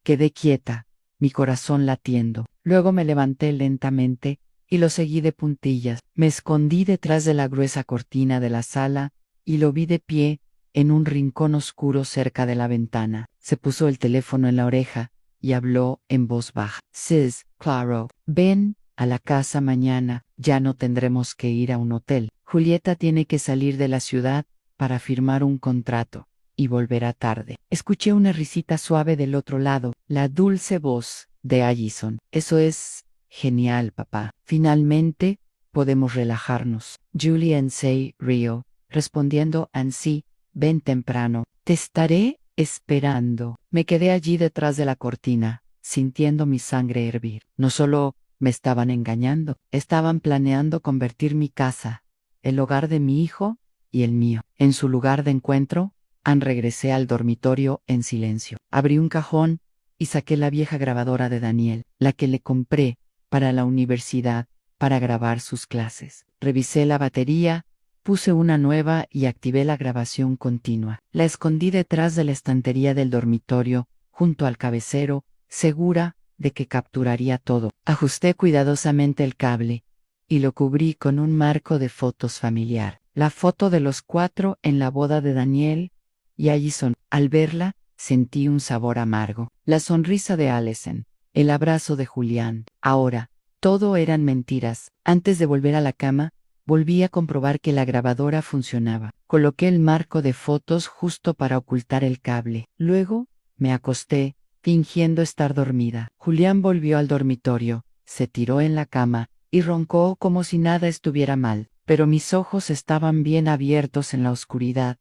Quedé quieta, mi corazón latiendo. Luego me levanté lentamente y lo seguí de puntillas. Me escondí detrás de la gruesa cortina de la sala y lo vi de pie en un rincón oscuro cerca de la ventana. Se puso el teléfono en la oreja y habló en voz baja. Sis, claro, ven a la casa mañana, ya no tendremos que ir a un hotel. Julieta tiene que salir de la ciudad para firmar un contrato y volverá tarde. Escuché una risita suave del otro lado, la dulce voz de Allison. Eso es genial, papá. Finalmente podemos relajarnos. Julian se rió, respondiendo sí, ven temprano. Te estaré esperando. Me quedé allí detrás de la cortina, sintiendo mi sangre hervir. No solo me estaban engañando, estaban planeando convertir mi casa, el hogar de mi hijo y el mío, en su lugar de encuentro. Regresé al dormitorio en silencio. Abrí un cajón y saqué la vieja grabadora de Daniel, la que le compré para la universidad, para grabar sus clases. Revisé la batería, puse una nueva y activé la grabación continua. La escondí detrás de la estantería del dormitorio, junto al cabecero, segura de que capturaría todo. Ajusté cuidadosamente el cable y lo cubrí con un marco de fotos familiar. La foto de los 4 en la boda de Daniel y Allison. Al verla, sentí un sabor amargo. La sonrisa de Allison, el abrazo de Julián. Ahora, todo eran mentiras. Antes de volver a la cama, volví a comprobar que la grabadora funcionaba. Coloqué el marco de fotos justo para ocultar el cable. Luego, me acosté, fingiendo estar dormida. Julián volvió al dormitorio, se tiró en la cama y roncó como si nada estuviera mal. Pero mis ojos estaban bien abiertos en la oscuridad,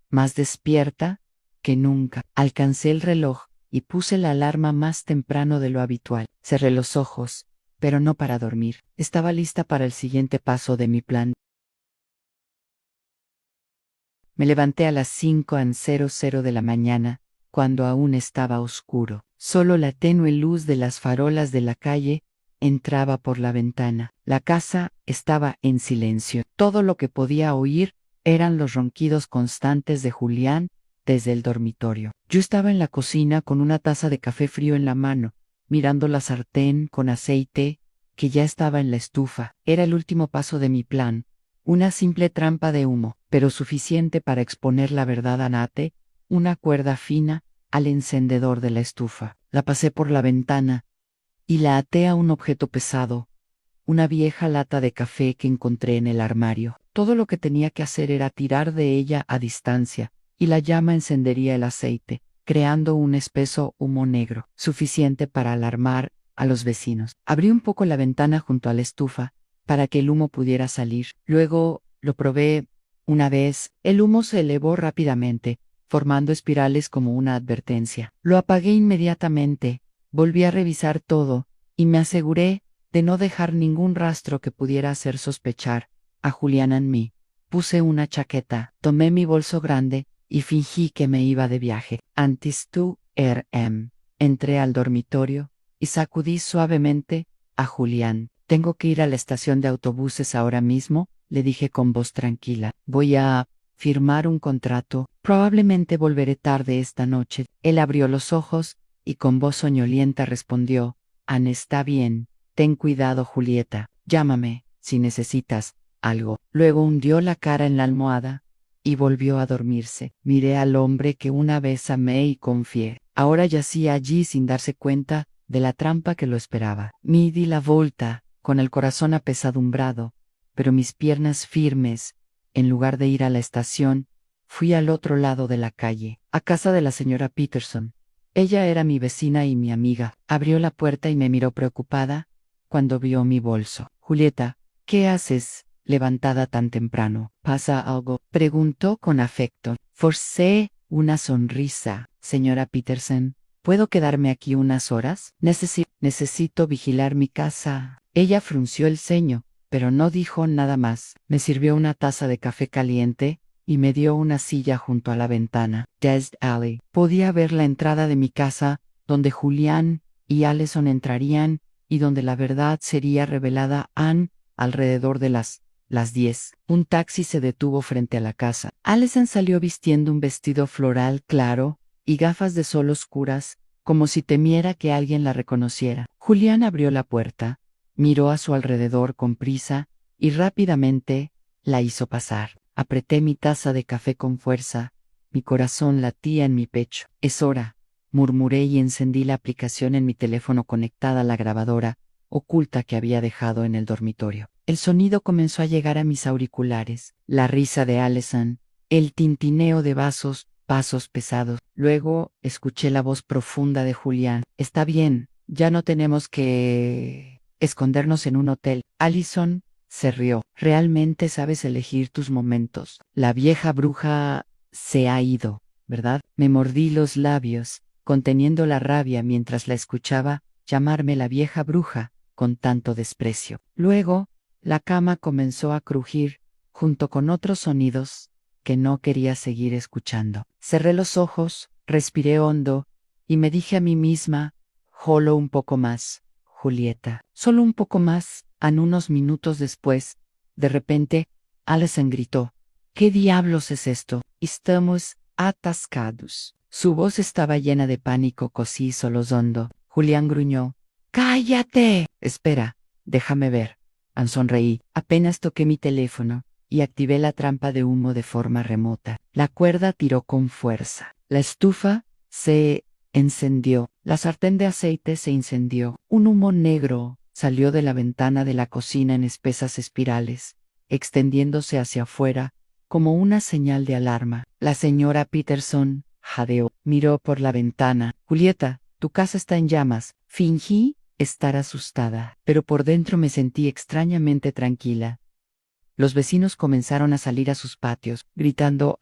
más despierta que nunca. Alcancé el reloj y puse la alarma más temprano de lo habitual. Cerré los ojos, pero no para dormir. Estaba lista para el siguiente paso de mi plan. Me levanté a las 5:00 de la mañana, cuando aún estaba oscuro. Solo la tenue luz de las farolas de la calle entraba por la ventana. La casa estaba en silencio. Todo lo que podía oír eran los ronquidos constantes de Julián desde el dormitorio. Yo estaba en la cocina con una taza de café frío en la mano, mirando la sartén con aceite que ya estaba en la estufa. Era el último paso de mi plan, una simple trampa de humo, pero suficiente para exponer la verdad a Nate, una cuerda fina, al encendedor de la estufa. La pasé por la ventana y la até a un objeto pesado, una vieja lata de café que encontré en el armario. Todo lo que tenía que hacer era tirar de ella a distancia, y la llama encendería el aceite, creando un espeso humo negro, suficiente para alarmar a los vecinos. Abrí un poco la ventana junto a la estufa, para que el humo pudiera salir. Luego lo probé una vez. El humo se elevó rápidamente, formando espirales como una advertencia. Lo apagué inmediatamente, volví a revisar todo, y me aseguré de no dejar ningún rastro que pudiera hacer sospechar a Julián en mí. Puse una chaqueta, tomé mi bolso grande y fingí que me iba de viaje. Antes tú, entré al dormitorio y sacudí suavemente a Julián. Tengo que ir a la estación de autobuses ahora mismo, le dije con voz tranquila. Voy a firmar un contrato. Probablemente volveré tarde esta noche. Él abrió los ojos y con voz soñolienta respondió: está bien. Ten cuidado, Julieta. Llámame si necesitas algo. Luego hundió la cara en la almohada y volvió a dormirse. Miré al hombre que una vez amé y confié. Ahora yacía allí sin darse cuenta de la trampa que lo esperaba. Me di la vuelta, con el corazón apesadumbrado, pero mis piernas firmes. En lugar de ir a la estación, fui al otro lado de la calle, a casa de la señora Peterson. Ella era mi vecina y mi amiga. Abrió la puerta y me miró preocupada cuando vio mi bolso. Julieta, ¿qué haces levantada tan temprano? ¿Pasa algo? Preguntó con afecto. Forcé una sonrisa. Señora Peterson, ¿puedo quedarme aquí unas horas? Necesito vigilar mi casa. Ella frunció el ceño, pero no dijo nada más. Me sirvió una taza de café caliente y me dio una silla junto a la ventana. Desde Alley podía ver la entrada de mi casa, donde Julián y Allison entrarían y donde la verdad sería revelada alrededor de las 10. Un taxi se detuvo frente a la casa. Allison salió vistiendo un vestido floral claro y gafas de sol oscuras, como si temiera que alguien la reconociera. Julián abrió la puerta, miró a su alrededor con prisa y rápidamente la hizo pasar. Apreté mi taza de café con fuerza, mi corazón latía en mi pecho. Es hora, murmuré y encendí la aplicación en mi teléfono conectada a la grabadora oculta que había dejado en el dormitorio. El sonido comenzó a llegar a mis auriculares, la risa de Allison, el tintineo de pasos pesados. Luego escuché la voz profunda de Julián. Está bien, ya no tenemos que escondernos en un hotel. Allison se rió. Realmente sabes elegir tus momentos. La vieja bruja se ha ido, ¿verdad? Me mordí los labios, conteniendo la rabia mientras la escuchaba llamarme la vieja bruja con tanto desprecio. Luego, la cama comenzó a crujir, junto con otros sonidos que no quería seguir escuchando. Cerré los ojos, respiré hondo, y me dije a mí misma, solo un poco más, Julieta, solo un poco más. Unos minutos después, de repente, Allison gritó, ¿qué diablos es esto? Estamos atascados. Su voz estaba llena de pánico solozando. Julián gruñó, ¡cállate! Espera, déjame ver. Sonreí. Apenas toqué mi teléfono y activé la trampa de humo de forma remota. La cuerda tiró con fuerza. La estufa se encendió. La sartén de aceite se incendió. Un humo negro salió de la ventana de la cocina en espesas espirales, extendiéndose hacia afuera como una señal de alarma. La señora Peterson jadeó. Miró por la ventana. Julieta, tu casa está en llamas. Fingí estar asustada, pero por dentro me sentí extrañamente tranquila. Los vecinos comenzaron a salir a sus patios, gritando,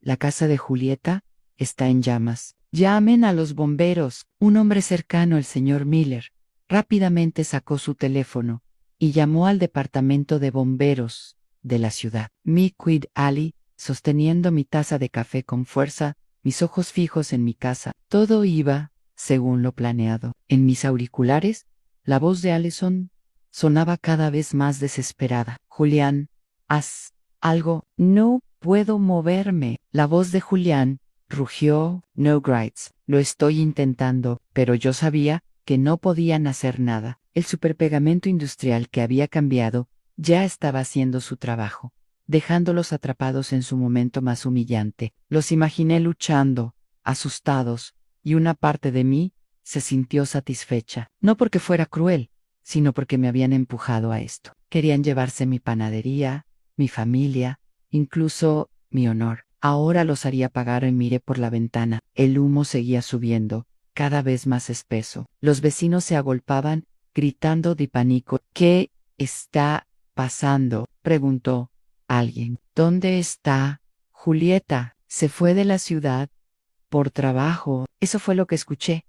la casa de Julieta está en llamas. Llamen a los bomberos. Un hombre cercano, el señor Miller, rápidamente sacó su teléfono y llamó al departamento de bomberos de la ciudad. Me quedé allí, sosteniendo mi taza de café con fuerza, mis ojos fijos en mi casa. Todo iba según lo planeado. En mis auriculares, la voz de Allison sonaba cada vez más desesperada. Julián, haz algo. No puedo moverme. La voz de Julián rugió. No grites. Lo estoy intentando, pero yo sabía que no podían hacer nada. El superpegamento industrial que había cambiado ya estaba haciendo su trabajo, dejándolos atrapados en su momento más humillante. Los imaginé luchando, asustados, y una parte de mí se sintió satisfecha, no porque fuera cruel, sino porque me habían empujado a esto. Querían llevarse mi panadería, mi familia, incluso mi honor. Ahora los haría pagar y miré por la ventana. El humo seguía subiendo, cada vez más espeso. Los vecinos se agolpaban, gritando de pánico. ¿Qué está pasando? Preguntó alguien. ¿Dónde está Julieta? Se fue de la ciudad por trabajo. Eso fue lo que escuché,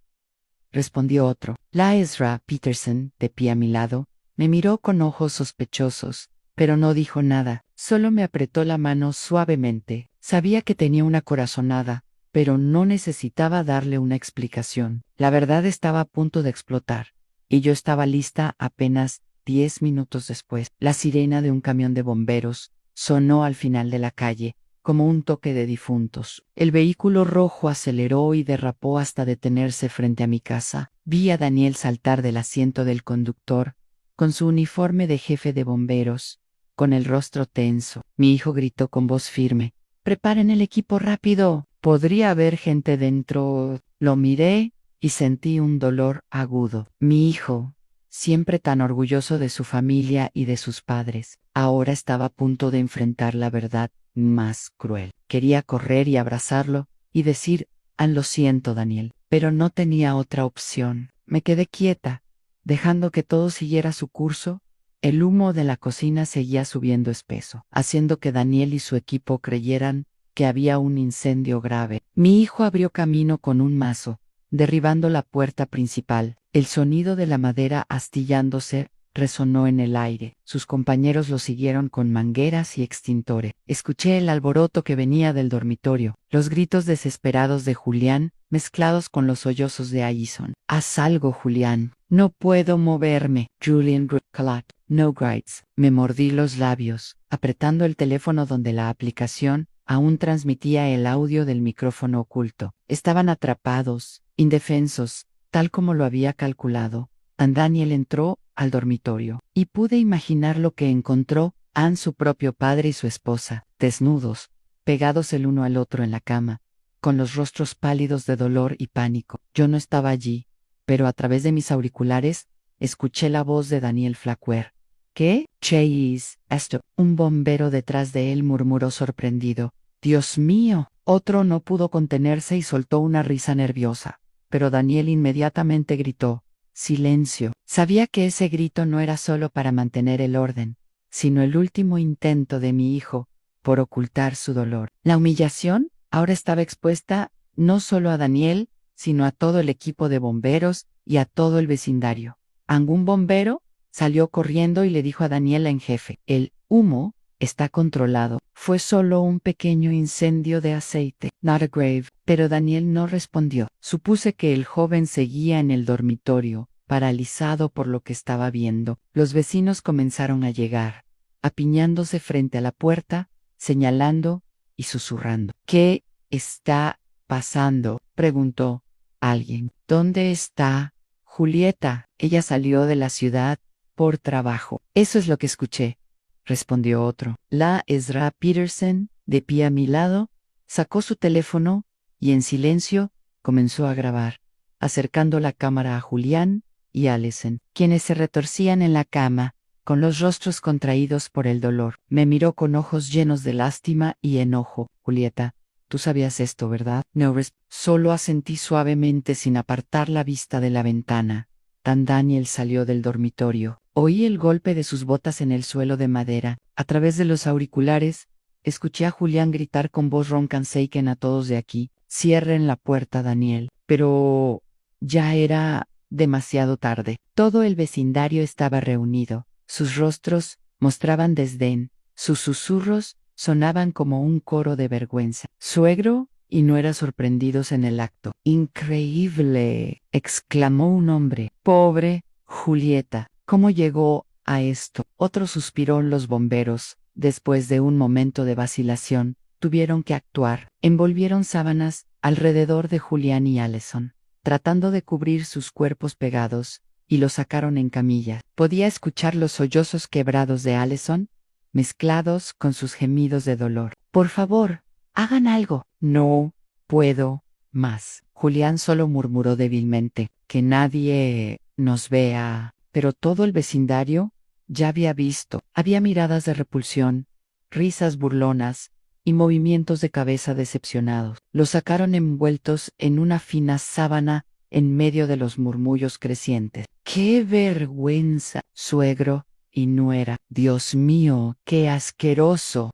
respondió otro. La Ezra Peterson, de pie a mi lado, me miró con ojos sospechosos, pero no dijo nada, solo me apretó la mano suavemente. Sabía que tenía una corazonada, pero no necesitaba darle una explicación. La verdad estaba a punto de explotar, y yo estaba lista apenas 10 minutos después. La sirena de un camión de bomberos sonó al final de la calle, como un toque de difuntos. El vehículo rojo aceleró y derrapó hasta detenerse frente a mi casa. Vi a Daniel saltar del asiento del conductor, con su uniforme de jefe de bomberos, con el rostro tenso. Mi hijo gritó con voz firme, «¡Preparen el equipo rápido! Podría haber gente dentro». Lo miré y sentí un dolor agudo. Mi hijo, siempre tan orgulloso de su familia y de sus padres, ahora estaba a punto de enfrentar la verdad más cruel. Quería correr y abrazarlo y decir, lo siento, Daniel, pero no tenía otra opción. Me quedé quieta, dejando que todo siguiera su curso. El humo de la cocina seguía subiendo espeso, haciendo que Daniel y su equipo creyeran que había un incendio grave. Mi hijo abrió camino con un mazo, derribando la puerta principal. El sonido de la madera astillándose resonó en el aire. Sus compañeros lo siguieron con mangueras y extintores. Escuché el alboroto que venía del dormitorio, los gritos desesperados de Julián, mezclados con los sollozos de Allison. «Haz algo, Julián. No puedo moverme». Julian Calat. No grites. Me mordí los labios, apretando el teléfono donde la aplicación aún transmitía el audio del micrófono oculto. Estaban atrapados, indefensos, tal como lo había calculado. Daniel entró al dormitorio, y pude imaginar lo que encontró. Su propio padre y su esposa, desnudos, pegados el uno al otro en la cama, con los rostros pálidos de dolor y pánico. Yo no estaba allí, pero a través de mis auriculares, escuché la voz de Daniel Flaquer. «¿Qué? Chase, esto». Un bombero detrás de él murmuró sorprendido. «Dios mío». Otro no pudo contenerse y soltó una risa nerviosa, pero Daniel inmediatamente gritó: «Silencio». Sabía que ese grito no era solo para mantener el orden, sino el último intento de mi hijo por ocultar su dolor. La humillación ahora estaba expuesta no solo a Daniel, sino a todo el equipo de bomberos y a todo el vecindario. Un bombero salió corriendo y le dijo a Daniel en jefe: «El humo está controlado. Fue solo un pequeño incendio de aceite. Not a grave». Pero Daniel no respondió. Supuse que el joven seguía en el dormitorio, paralizado por lo que estaba viendo. Los vecinos comenzaron a llegar, apiñándose frente a la puerta, señalando y susurrando. «¿Qué está pasando?», preguntó alguien. «¿Dónde está Julieta? Ella salió de la ciudad por trabajo». «Eso es lo que escuché», respondió otro. La Ezra Peterson, de pie a mi lado, sacó su teléfono y en silencio comenzó a grabar, acercando la cámara a Julián y Allison, quienes se retorcían en la cama, con los rostros contraídos por el dolor. Me miró con ojos llenos de lástima y enojo. «Julieta, tú sabías esto, ¿verdad?» No, solo asentí suavemente sin apartar la vista de la ventana. Daniel salió del dormitorio. Oí el golpe de sus botas en el suelo de madera. A través de los auriculares, escuché a Julián gritar con voz ronca: «Saquen a todos de aquí. Cierren la puerta, Daniel». Pero ya era demasiado tarde. Todo el vecindario estaba reunido. Sus rostros mostraban desdén. Sus susurros sonaban como un coro de vergüenza. «Suegro y nuera sorprendidos en el acto». «Increíble», exclamó un hombre. «Pobre Julieta. ¿Cómo llegó a esto?». Otro suspiró. Los bomberos, después de un momento de vacilación, tuvieron que actuar. Envolvieron sábanas alrededor de Julián y Allison, tratando de cubrir sus cuerpos pegados, y los sacaron en camilla. Podía escuchar los sollozos quebrados de Allison, mezclados con sus gemidos de dolor. «Por favor, hagan algo». «No puedo más». Julián solo murmuró débilmente: «Que nadie nos vea». Pero todo el vecindario ya había visto. Había miradas de repulsión, risas burlonas y movimientos de cabeza decepcionados. Los sacaron envueltos en una fina sábana en medio de los murmullos crecientes. «¡Qué vergüenza, suegro y nuera! Dios mío, qué asqueroso».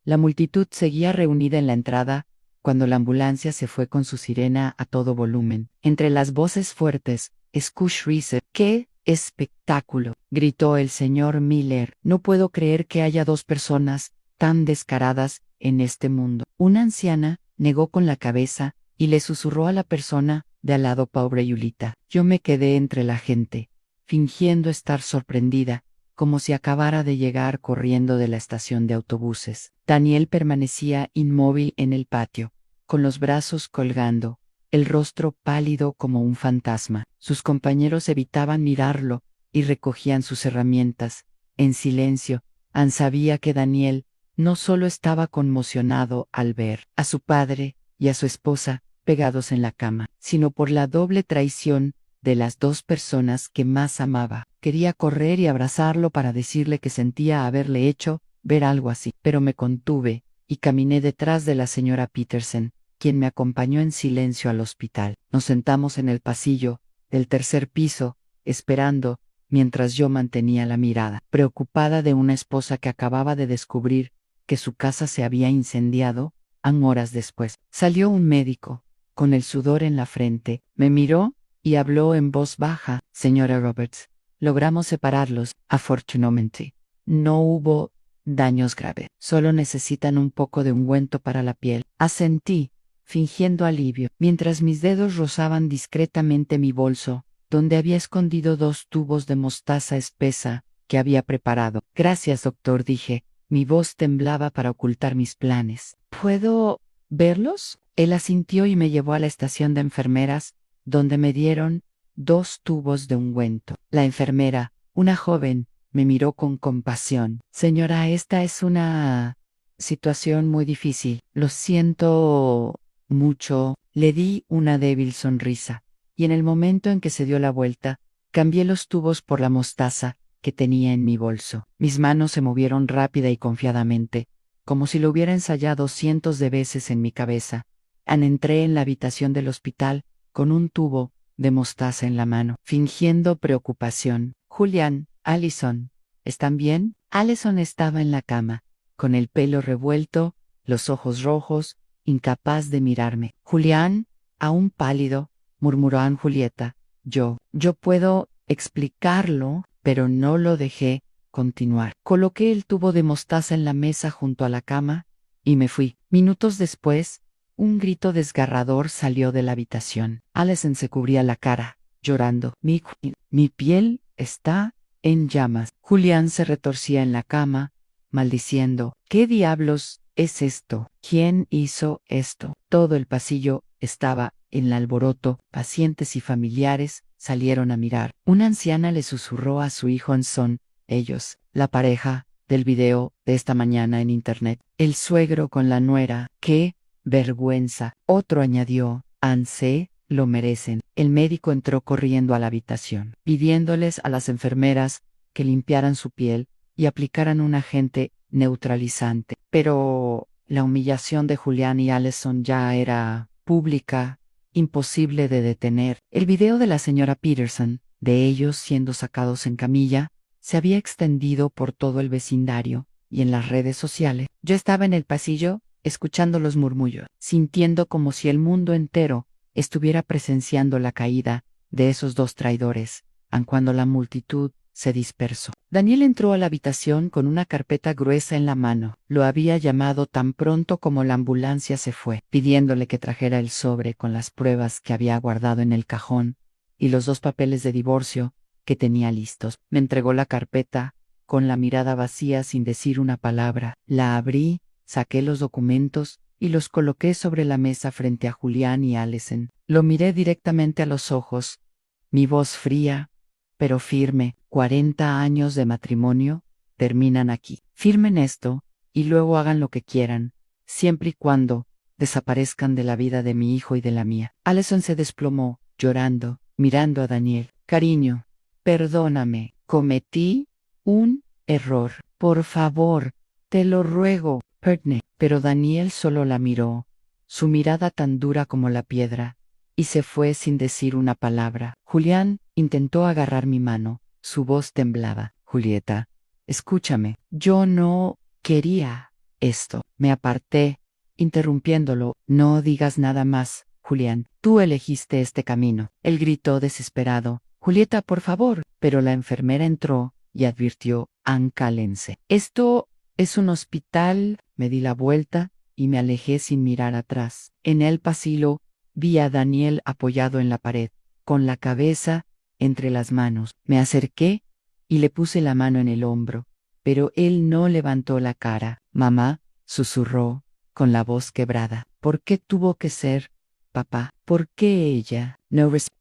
La multitud seguía reunida en la entrada cuando la ambulancia se fue con su sirena a todo volumen. Entre las voces fuertes, «Scush Reese». «¡Qué espectáculo!», gritó el señor Miller. «No puedo creer que haya dos personas tan descaradas en este mundo». Una anciana negó con la cabeza y le susurró a la persona de al lado: «Pobre Yulita». Yo me quedé entre la gente, fingiendo estar sorprendida, como si acabara de llegar corriendo de la estación de autobuses. Daniel permanecía inmóvil en el patio, con los brazos colgando, el rostro pálido como un fantasma. Sus compañeros evitaban mirarlo y recogían sus herramientas. En silencio, sabía que Daniel no solo estaba conmocionado al ver a su padre y a su esposa pegados en la cama, sino por la doble traición de las dos personas que más amaba. Quería correr y abrazarlo para decirle que sentía haberle hecho ver algo así, pero me contuve y caminé detrás de la señora Peterson, quien me acompañó en silencio al hospital. Nos sentamos en el pasillo del tercer piso, esperando, mientras yo mantenía la mirada, preocupada de una esposa que acababa de descubrir que su casa se había incendiado, horas después. Salió un médico, con el sudor en la frente, me miró y habló en voz baja. Señora Roberts, logramos separarlos, afortunadamente. No hubo daños graves, solo necesitan un poco de ungüento para la piel. Asentí, fingiendo alivio, mientras mis dedos rozaban discretamente mi bolso, donde había escondido 2 tubos de mostaza espesa que había preparado. Gracias, doctor, dije. Mi voz temblaba para ocultar mis planes. ¿Puedo verlos? Él asintió y me llevó a la estación de enfermeras, donde me dieron 2 tubos de ungüento. La enfermera, una joven, me miró con compasión. Señora, esta es una situación muy difícil. Lo siento mucho. Le di una débil sonrisa, y en el momento en que se dio la vuelta, cambié los tubos por la mostaza que tenía en mi bolso. Mis manos se movieron rápida y confiadamente, como si lo hubiera ensayado cientos de veces en mi cabeza. Entré en la habitación del hospital con un tubo de mostaza en la mano, fingiendo preocupación. Julián, Allison, ¿están bien? Allison estaba en la cama, con el pelo revuelto, los ojos rojos, incapaz de mirarme. Julián, aún pálido, murmuró Ann Julieta. Yo puedo explicarlo, pero no lo dejé continuar. Coloqué el tubo de mostaza en la mesa junto a la cama y me fui. Minutos después, un grito desgarrador salió de la habitación. Allison se cubría la cara, llorando. Mi piel está en llamas. Julián se retorcía en la cama, maldiciendo. ¿Qué diablos es esto? ¿Quién hizo esto? Todo el pasillo estaba en alboroto. Pacientes y familiares salieron a mirar. Una anciana le susurró a su hijo Anson. Ellos, la pareja del video de esta mañana en internet. El suegro con la nuera. ¡Qué vergüenza! Otro añadió. Anse, lo merecen. El médico entró corriendo a la habitación, pidiéndoles a las enfermeras que limpiaran su piel y aplicaran un agente neutralizante. Pero la humillación de Julián y Allison ya era pública, imposible de detener. El video de la señora Peterson, de ellos siendo sacados en camilla, se había extendido por todo el vecindario y en las redes sociales. Yo estaba en el pasillo, escuchando los murmullos, sintiendo como si el mundo entero estuviera presenciando la caída de esos 2 traidores, aun cuando la multitud se dispersó. Daniel entró a la habitación con una carpeta gruesa en la mano. Lo había llamado tan pronto como la ambulancia se fue, pidiéndole que trajera el sobre con las pruebas que había guardado en el cajón y los 2 papeles de divorcio que tenía listos. Me entregó la carpeta, con la mirada vacía sin decir una palabra. La abrí, saqué los documentos y los coloqué sobre la mesa frente a Julián y Allison. Lo miré directamente a los ojos, mi voz fría, pero firme. 40 años de matrimonio terminan aquí. Firmen esto y luego hagan lo que quieran, siempre y cuando desaparezcan de la vida de mi hijo y de la mía. Allison se desplomó, llorando, mirando a Daniel. Cariño, perdóname, cometí un error. Por favor, te lo ruego, Pertney. Pero Daniel solo la miró, su mirada tan dura como la piedra, y se fue sin decir una palabra. Julián intentó agarrar mi mano, su voz temblaba. Julieta, escúchame, yo no quería esto. Me aparté, interrumpiéndolo. No digas nada más, Julián. Tú elegiste este camino. Él gritó desesperado. Julieta, por favor. Pero la enfermera entró y advirtió. Ann, cálense. Esto es un hospital. Me di la vuelta y me alejé sin mirar atrás. En el pasillo vi a Daniel apoyado en la pared, con la cabeza entre las manos. Me acerqué y le puse la mano en el hombro, pero él no levantó la cara. Mamá, susurró, con la voz quebrada. ¿Por qué tuvo que ser, papá? ¿Por qué ella?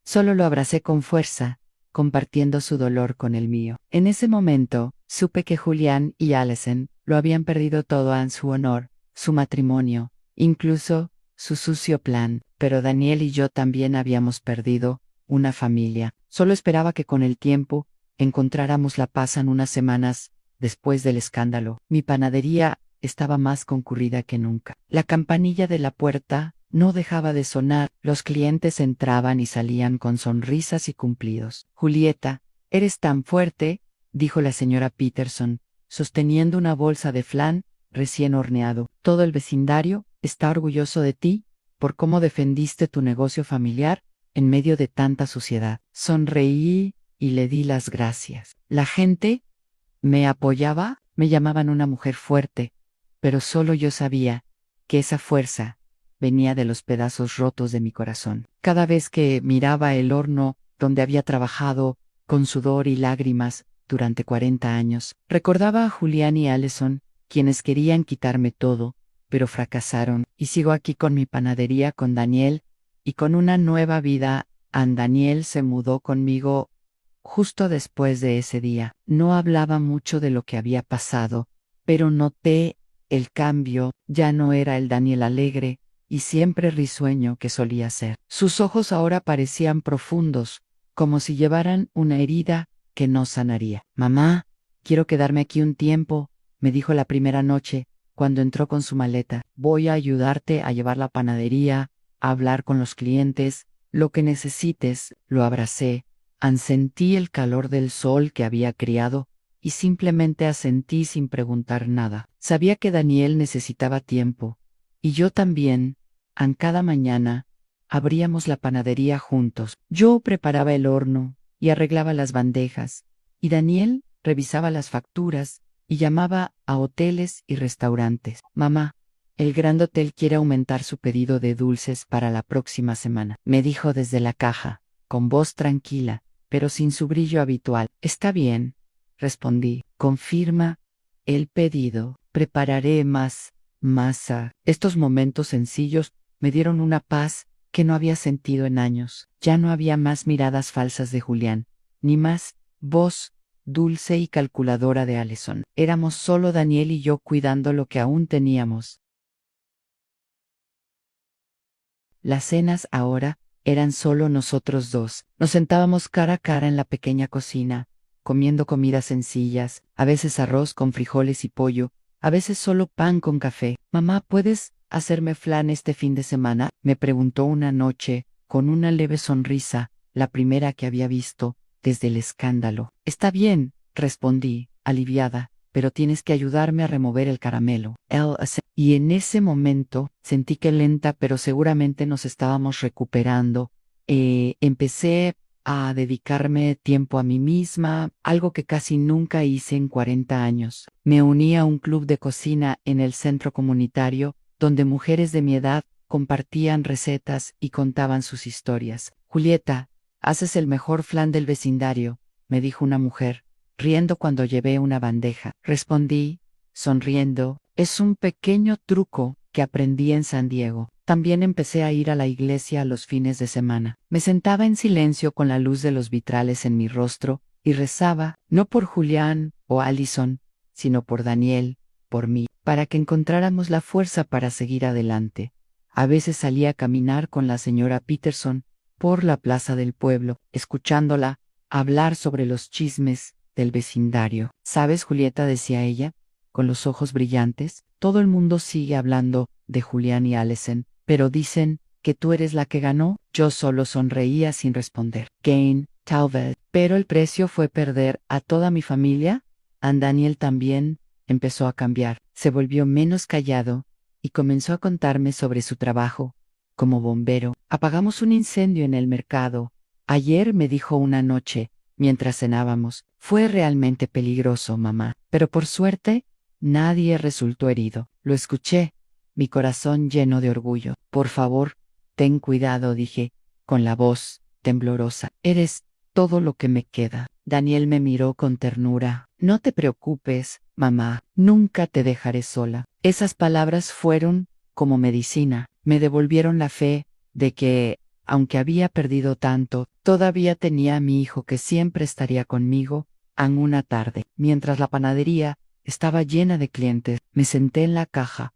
Solo lo abracé con fuerza, compartiendo su dolor con el mío. En ese momento, supe que Julián y Allison lo habían perdido todo en su honor, su matrimonio, incluso su sucio plan, pero Daniel y yo también habíamos perdido una familia. Solo esperaba que con el tiempo encontráramos la paz en unas semanas después del escándalo. Mi panadería estaba más concurrida que nunca. La campanilla de la puerta no dejaba de sonar, los clientes entraban y salían con sonrisas y cumplidos. Julieta, eres tan fuerte, dijo la señora Peterson, sosteniendo una bolsa de flan recién horneado. Todo el vecindario está orgulloso de ti por cómo defendiste tu negocio familiar en medio de tanta suciedad. Sonreí y le di las gracias. La gente me apoyaba, me llamaban una mujer fuerte, pero solo yo sabía que esa fuerza venía de los pedazos rotos de mi corazón. Cada vez que miraba el horno donde había trabajado con sudor y lágrimas durante 40 años, recordaba a Julián y Allison, quienes querían quitarme todo, pero fracasaron, y sigo aquí con mi panadería con Daniel y con una nueva vida. Daniel se mudó conmigo justo después de ese día. No hablaba mucho de lo que había pasado, pero noté el cambio. Ya no era el Daniel alegre y siempre risueño que solía ser. Sus ojos ahora parecían profundos, como si llevaran una herida que no sanaría. Mamá, quiero quedarme aquí un tiempo, me dijo la primera noche, cuando entró con su maleta. Voy a ayudarte a llevar la panadería, a hablar con los clientes, lo que necesites. Lo abracé. Sentí el calor del sol que había criado, y simplemente asentí sin preguntar nada. Sabía que Daniel necesitaba tiempo, y yo también. Cada mañana abríamos la panadería juntos. Yo preparaba el horno y arreglaba las bandejas, y Daniel revisaba las facturas y llamaba a hoteles y restaurantes. Mamá, el Grand Hotel quiere aumentar su pedido de dulces para la próxima semana, me dijo desde la caja, con voz tranquila, pero sin su brillo habitual. Está bien, respondí. Confirma el pedido. Prepararé más masa. Estos momentos sencillos me dieron una paz que no había sentido en años. Ya no había más miradas falsas de Julián, ni más voz dulce y calculadora de Allison. Éramos solo Daniel y yo cuidando lo que aún teníamos. Las cenas ahora eran solo nosotros dos. Nos sentábamos cara a cara en la pequeña cocina, comiendo comidas sencillas, a veces arroz con frijoles y pollo, a veces solo pan con café. Mamá, ¿puedes hacerme flan este fin de semana? Me preguntó una noche, con una leve sonrisa, la primera que había visto desde el escándalo. Está bien, respondí, aliviada, pero tienes que ayudarme a remover el caramelo. Y en ese momento sentí que lenta pero seguramente nos estábamos recuperando. Empecé a dedicarme tiempo a mí misma, algo que casi nunca hice en 40 años. Me uní a un club de cocina en el centro comunitario, donde mujeres de mi edad compartían recetas y contaban sus historias. Julieta, haces el mejor flan del vecindario, me dijo una mujer, riendo cuando llevé una bandeja. Respondí, sonriendo, es un pequeño truco que aprendí en San Diego. También empecé a ir a la iglesia a los fines de semana. Me sentaba en silencio con la luz de los vitrales en mi rostro y rezaba, no por Julián o Allison, sino por Daniel, por mí, para que encontráramos la fuerza para seguir adelante. A veces salía a caminar con la señora Peterson por la plaza del pueblo, escuchándola hablar sobre los chismes del vecindario. ¿Sabes, Julieta?, decía ella, con los ojos brillantes, todo el mundo sigue hablando de Julián y Allison, pero dicen que tú eres la que ganó. Yo solo sonreía sin responder. Gain, tal vez, pero el precio fue perder a toda mi familia. Daniel también empezó a cambiar, se volvió menos callado y comenzó a contarme sobre su trabajo como bombero. Apagamos un incendio en el mercado. Ayer, me dijo una noche, mientras cenábamos, fue realmente peligroso, mamá, pero por suerte, nadie resultó herido. Lo escuché, mi corazón lleno de orgullo. Por favor, ten cuidado, dije, con la voz temblorosa. Eres todo lo que me queda. Daniel me miró con ternura. No te preocupes, mamá, nunca te dejaré sola. Esas palabras fueron como medicina. Me devolvieron la fe de que, aunque había perdido tanto, todavía tenía a mi hijo que siempre estaría conmigo. Una tarde, mientras la panadería estaba llena de clientes, me senté en la caja,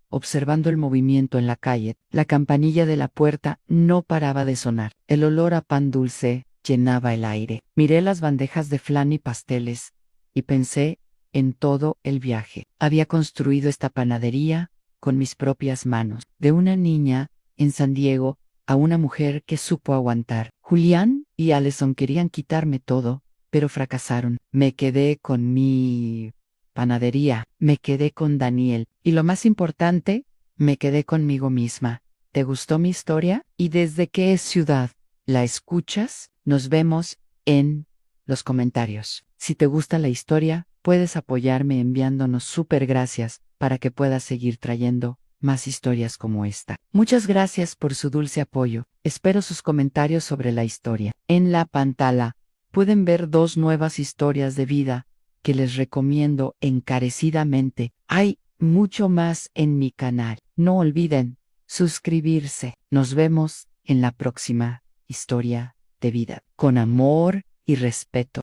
observando el movimiento en la calle. La campanilla de la puerta no paraba de sonar. El olor a pan dulce llenaba el aire. Miré las bandejas de flan y pasteles, y pensé en todo el viaje. Había construido esta panadería con mis propias manos, de una niña en San Diego a una mujer que supo aguantar. Julián y Allison querían quitarme todo, pero fracasaron. Me quedé con mi panadería, me quedé con Daniel y lo más importante, me quedé conmigo misma. ¿Te gustó mi historia? ¿Y desde qué ciudad la escuchas? Nos vemos en los comentarios. Si te gusta la historia, puedes apoyarme enviándonos súper gracias para que pueda seguir trayendo más historias como esta. Muchas gracias por su dulce apoyo. Espero sus comentarios sobre la historia. En la pantalla pueden ver 2 nuevas historias de vida que les recomiendo encarecidamente. Hay mucho más en mi canal. No olviden suscribirse. Nos vemos en la próxima historia de vida. Con amor y respeto.